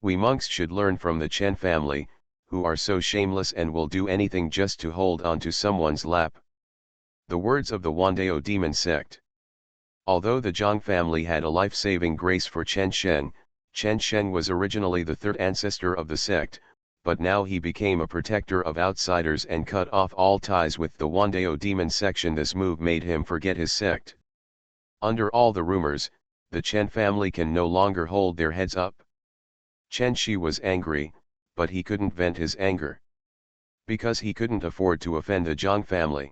A: We monks should learn from the Chen family, who are so shameless and will do anything just to hold on to someone's lap. The words of the Wandao demon sect. Although the Zhang family had a life-saving grace for Chen Sheng was originally the third ancestor of the sect, but now he became a protector of outsiders and cut off all ties with the Wandao demon section. This move made him forget his sect. Under all the rumors, the Chen family can no longer hold their heads up. Chen Shi was angry, but he couldn't vent his anger. Because he couldn't afford to offend the Zhang family.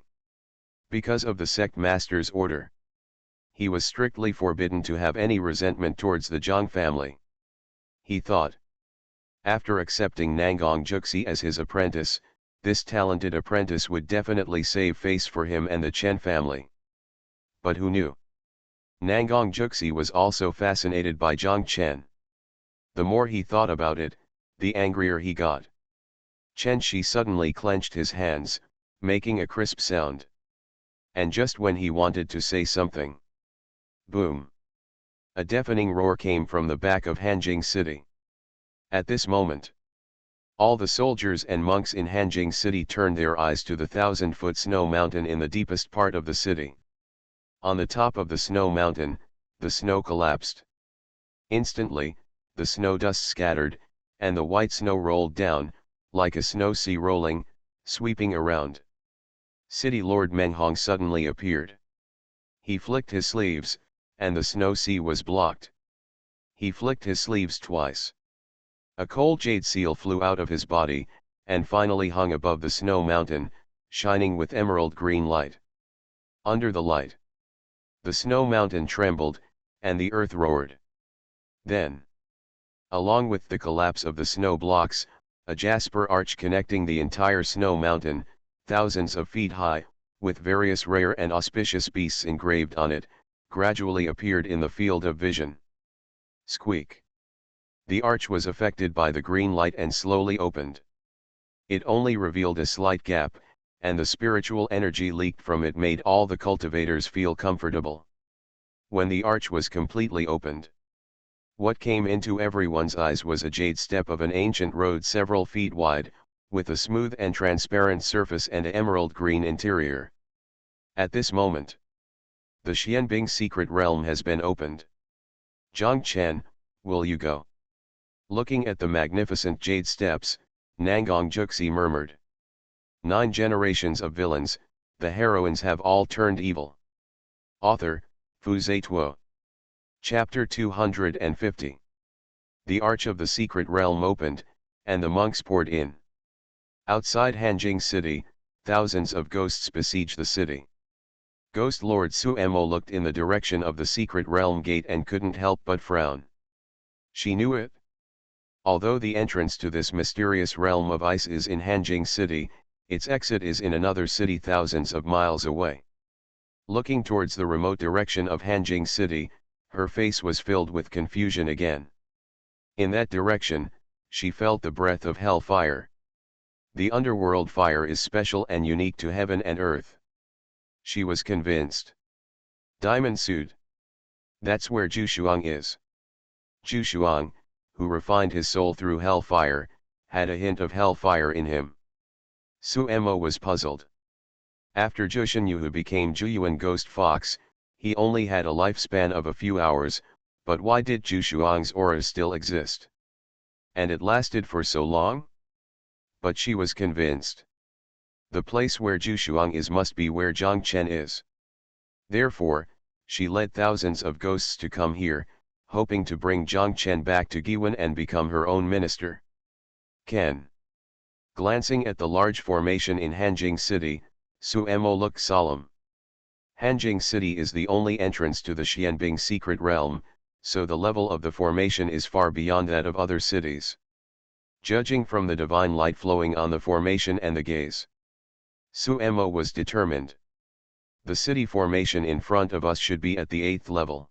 A: Because of the sect master's order. He was strictly forbidden to have any resentment towards the Zhang family. He thought. After accepting Nangang Juxi as his apprentice, this talented apprentice would definitely save face for him and the Chen family. But who knew? Nangang Juxi was also fascinated by Zhang Chen. The more he thought about it, the angrier he got. Chen Shi suddenly clenched his hands, making a crisp sound. And just when he wanted to say something, boom! A deafening roar came from the back of Hanjing City. At this moment, all the soldiers and monks in Hanjing City turned their eyes to the 1,000-foot snow mountain in the deepest part of the city. On the top of the snow mountain, the snow collapsed. Instantly, the snow dust scattered, and the white snow rolled down, like a snow sea rolling, sweeping around. City Lord Menghong suddenly appeared. He flicked his sleeves, and the snow sea was blocked. He flicked his sleeves twice. A cold jade seal flew out of his body, and finally hung above the snow mountain, shining with emerald green light. Under the light, the snow mountain trembled, and the earth roared. Then, along with the collapse of the snow blocks, a jasper arch connecting the entire snow mountain, thousands of feet high, with various rare and auspicious beasts engraved on it, gradually appeared in the field of vision. Squeak! The arch was affected by the green light and slowly opened. It only revealed a slight gap, and the spiritual energy leaked from it made all the cultivators feel comfortable. When the arch was completely opened, what came into everyone's eyes was a jade step of an ancient road several feet wide, with a smooth and transparent surface and an emerald green interior. At this moment, the Xianbing secret realm has been opened. Zhang Chen, will you go? Looking at the magnificent jade steps, Nangang Juxi murmured. 9 generations of villains, the heroines have all turned evil. Author, Fu Zituo. Chapter 250. The arch of the secret realm opened, and the monks poured in. Outside Hanjing City, thousands of ghosts besiege the city. Ghost Lord Suemo looked in the direction of the secret realm gate and couldn't help but frown. She knew it. Although the entrance to this mysterious realm of ice is in Hanjing City, its exit is in another city thousands of miles away. Looking towards the remote direction of Hanjing City, her face was filled with confusion again. In that direction, she felt the breath of hell fire. The underworld fire is special and unique to heaven and earth. She was convinced. Diamond suit. That's where Jushuang is. Jushuang, who refined his soul through hellfire, had a hint of hellfire in him. Suemo was puzzled. After Jushuanyuhu became Juyuan Ghost Fox, he only had a lifespan of a few hours, but why did Jushuang's aura still exist? And it lasted for so long? But she was convinced. The place where Jushuang is must be where Zhang Chen is. Therefore, she led thousands of ghosts to come here, hoping to bring Zhang Chen back to Giwan and become her own minister. Ken. Glancing at the large formation in Hanjing City, Suemo looked solemn. Hanjing City is the only entrance to the Xianbing secret realm, so the level of the formation is far beyond that of other cities. Judging from the divine light flowing on the formation and the gaze, Suemo was determined. The city formation in front of us should be at the 8th level.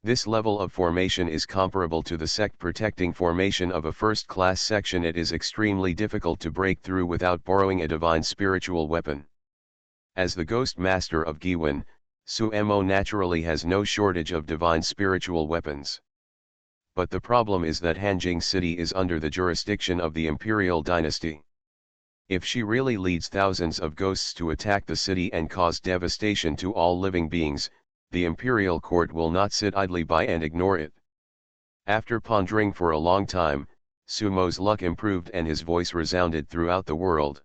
A: This level of formation is comparable to the sect protecting formation of a first-class section. It is extremely difficult to break through without borrowing a divine spiritual weapon. As the Ghost Master of Giwan, Suemo naturally has no shortage of divine spiritual weapons. But the problem is that Hanjing City is under the jurisdiction of the Imperial Dynasty. If she really leads thousands of ghosts to attack the city and cause devastation to all living beings, the Imperial Court will not sit idly by and ignore it. After pondering for a long time, Sumo's luck improved and his voice resounded throughout the world.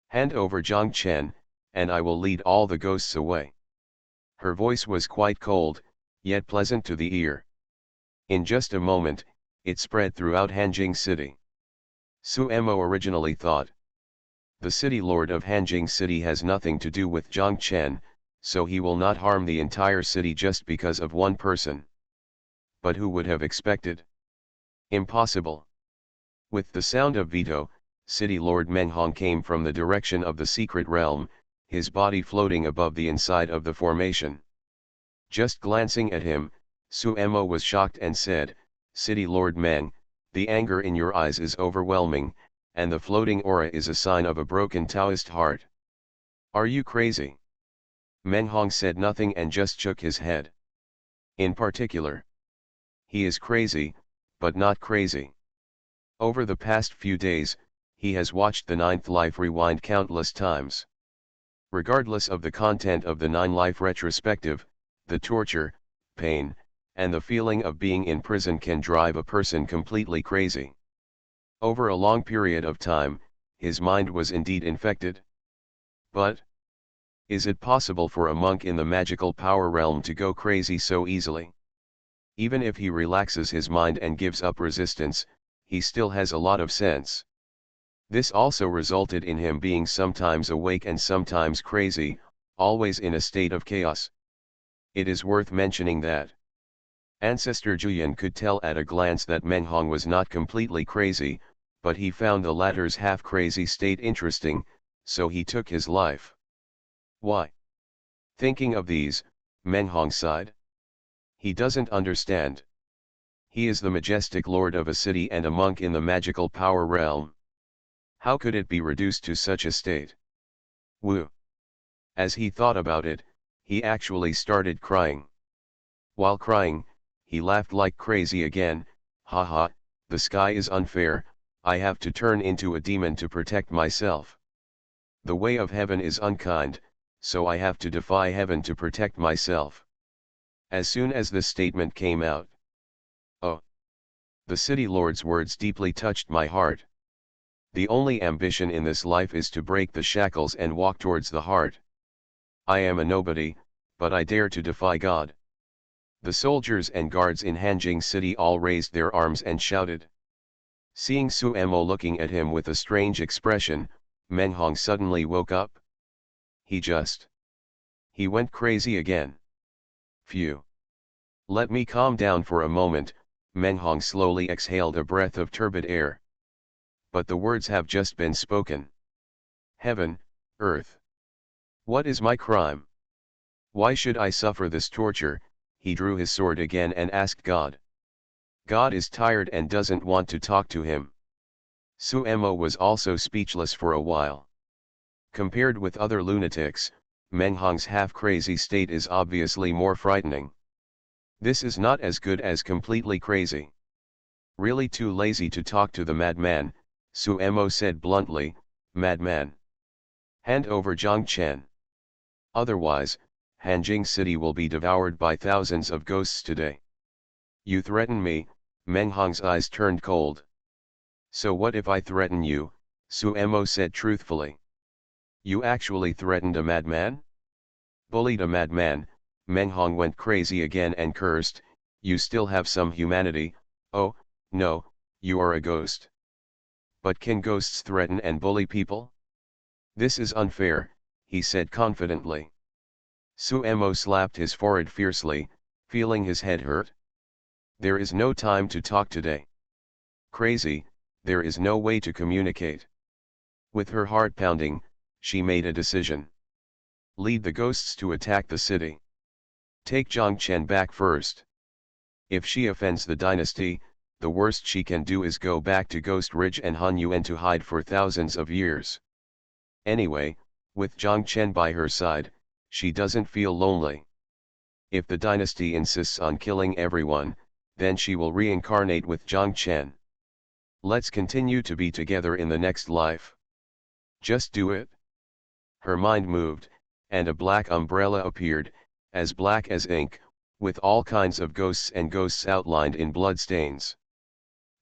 A: Hand over Zhang Chen, and I will lead all the ghosts away. Her voice was quite cold, yet pleasant to the ear. In just a moment, it spread throughout Hanjing City. Suemo originally thought, the city lord of Hanjing City has nothing to do with Zhang Chen, so he will not harm the entire city just because of one person. But who would have expected? Impossible. With the sound of veto, City Lord Menghong came from the direction of the secret realm, his body floating above the inside of the formation. Just glancing at him, Suemo was shocked and said, City Lord Meng, the anger in your eyes is overwhelming, and the floating aura is a sign of a broken Taoist heart. Are you crazy? Menghong said nothing and just shook his head. In particular, he is crazy, but not crazy. Over the past few days, he has watched the 9th life rewind countless times. Regardless of the content of the 9-life retrospective, the torture, pain, and the feeling of being in prison can drive a person completely crazy. Over a long period of time, his mind was indeed infected. But, is it possible for a monk in the magical power realm to go crazy so easily? Even if he relaxes his mind and gives up resistance, he still has a lot of sense. This also resulted in him being sometimes awake and sometimes crazy, always in a state of chaos. It is worth mentioning that Ancestor Juyan could tell at a glance that Menghong was not completely crazy, but he found the latter's half-crazy state interesting, so he took his life. Why? Thinking of these, Menghong sighed. He doesn't understand. He is the majestic lord of a city and a monk in the magical power realm. How could it be reduced to such a state? Woo! As he thought about it, he actually started crying. While crying, he laughed like crazy again. Haha, the sky is unfair, I have to turn into a demon to protect myself. The way of heaven is unkind, so I have to defy heaven to protect myself. As soon as this statement came out, oh! The city lord's words deeply touched my heart. The only ambition in this life is to break the shackles and walk towards the heart. I am a nobody, but I dare to defy God. The soldiers and guards in Hanjing City all raised their arms and shouted. Seeing Suemo looking at him with a strange expression, Menghong suddenly woke up. He went crazy again. Phew. Let me calm down for a moment. Menghong slowly exhaled a breath of turbid air. But the words have just been spoken. Heaven, earth. What is my crime? Why should I suffer this torture? He drew his sword again and asked God. God is tired and doesn't want to talk to him. Suemo was also speechless for a while. Compared with other lunatics, Menghong's half-crazy state is obviously more frightening. This is not as good as completely crazy. Really too lazy to talk to the madman, Suemo said bluntly, madman. Hand over Zhang Chen. Otherwise, Hanjing City will be devoured by thousands of ghosts today. You threaten me, Meng Hong's eyes turned cold. So what if I threaten you, Suemo said truthfully. You actually threatened a madman? Bullied a madman, Meng Hong went crazy again and cursed, you still have some humanity, oh, no, you are a ghost. But can ghosts threaten and bully people? This is unfair, he said confidently. Suemo slapped his forehead fiercely, feeling his head hurt. There is no time to talk today. Crazy, there is no way to communicate. With her heart pounding, she made a decision. Lead the ghosts to attack the city. Take Zhang Chen back first. If she offends the dynasty, the worst she can do is go back to Ghost Ridge and Xuanhuan to hide for thousands of years. Anyway, with Zhang Chen by her side, she doesn't feel lonely. If the dynasty insists on killing everyone, then she will reincarnate with Zhang Chen. Let's continue to be together in the next life. Just do it. Her mind moved, and a black umbrella appeared, as black as ink, with all kinds of ghosts and ghosts outlined in bloodstains.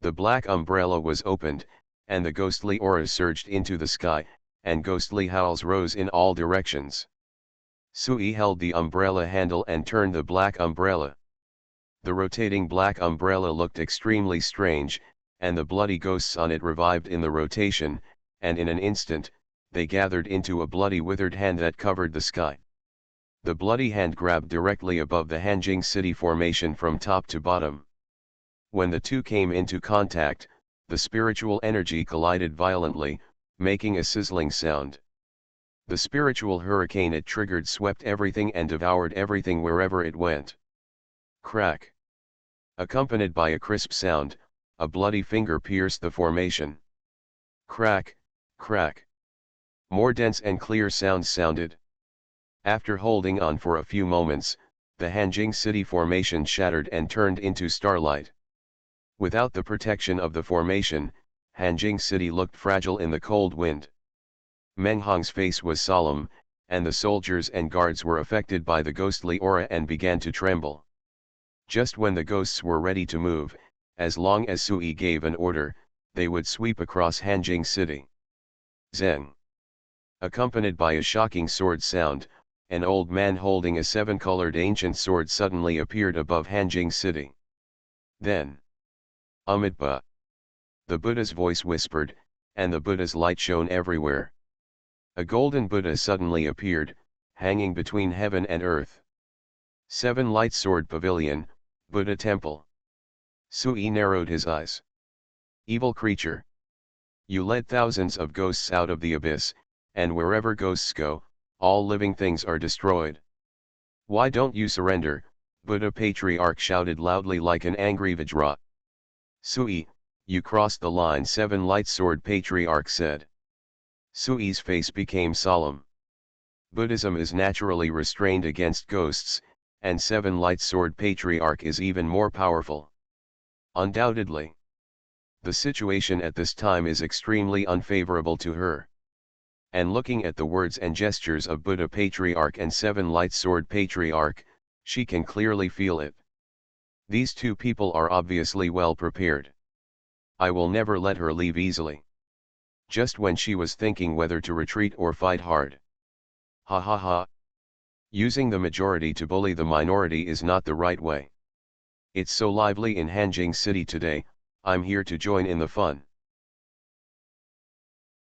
A: The black umbrella was opened, and the ghostly auras surged into the sky, and ghostly howls rose in all directions. Sui held the umbrella handle and turned the black umbrella. The rotating black umbrella looked extremely strange, and the bloody ghosts on it revived in the rotation, and in an instant, they gathered into a bloody withered hand that covered the sky. The bloody hand grabbed directly above the Hanjing City formation from top to bottom. When the two came into contact, the spiritual energy collided violently, making a sizzling sound. The spiritual hurricane it triggered swept everything and devoured everything wherever it went. Crack! Accompanied by a crisp sound, a bloody finger pierced the formation. Crack, crack. More dense and clear sounds sounded. After holding on for a few moments, the Hanjing City formation shattered and turned into starlight. Without the protection of the formation, Hanjing City looked fragile in the cold wind. Meng Hong's face was solemn, and the soldiers and guards were affected by the ghostly aura and began to tremble. Just when the ghosts were ready to move, as long as Sui gave an order, they would sweep across Hanjing City. Zeng. Accompanied by a shocking sword sound, an old man holding a seven-colored ancient sword suddenly appeared above Hanjing City. Then, Amitabha. The Buddha's voice whispered, and the Buddha's light shone everywhere. A golden Buddha suddenly appeared, hanging between heaven and earth. Seven Light Sword Pavilion, Buddha Temple. Sui narrowed his eyes. Evil creature. You led thousands of ghosts out of the abyss, and wherever ghosts go, all living things are destroyed. Why don't you surrender? Buddha Patriarch shouted loudly like an angry Vajra. Sui, you crossed the line, Seven Light Sword Patriarch said. Sui's face became solemn. Buddhism is naturally restrained against ghosts, and Seven Light Sword Patriarch is even more powerful. Undoubtedly. The situation at this time is extremely unfavorable to her. And looking at the words and gestures of Buddha Patriarch and Seven Light Sword Patriarch, she can clearly feel it. These two people are obviously well prepared. I will never let her leave easily. Just when she was thinking whether to retreat or fight hard. Ha ha ha. Using the majority to bully the minority is not the right way. It's so lively in Hanjing City today, I'm here to join in the fun.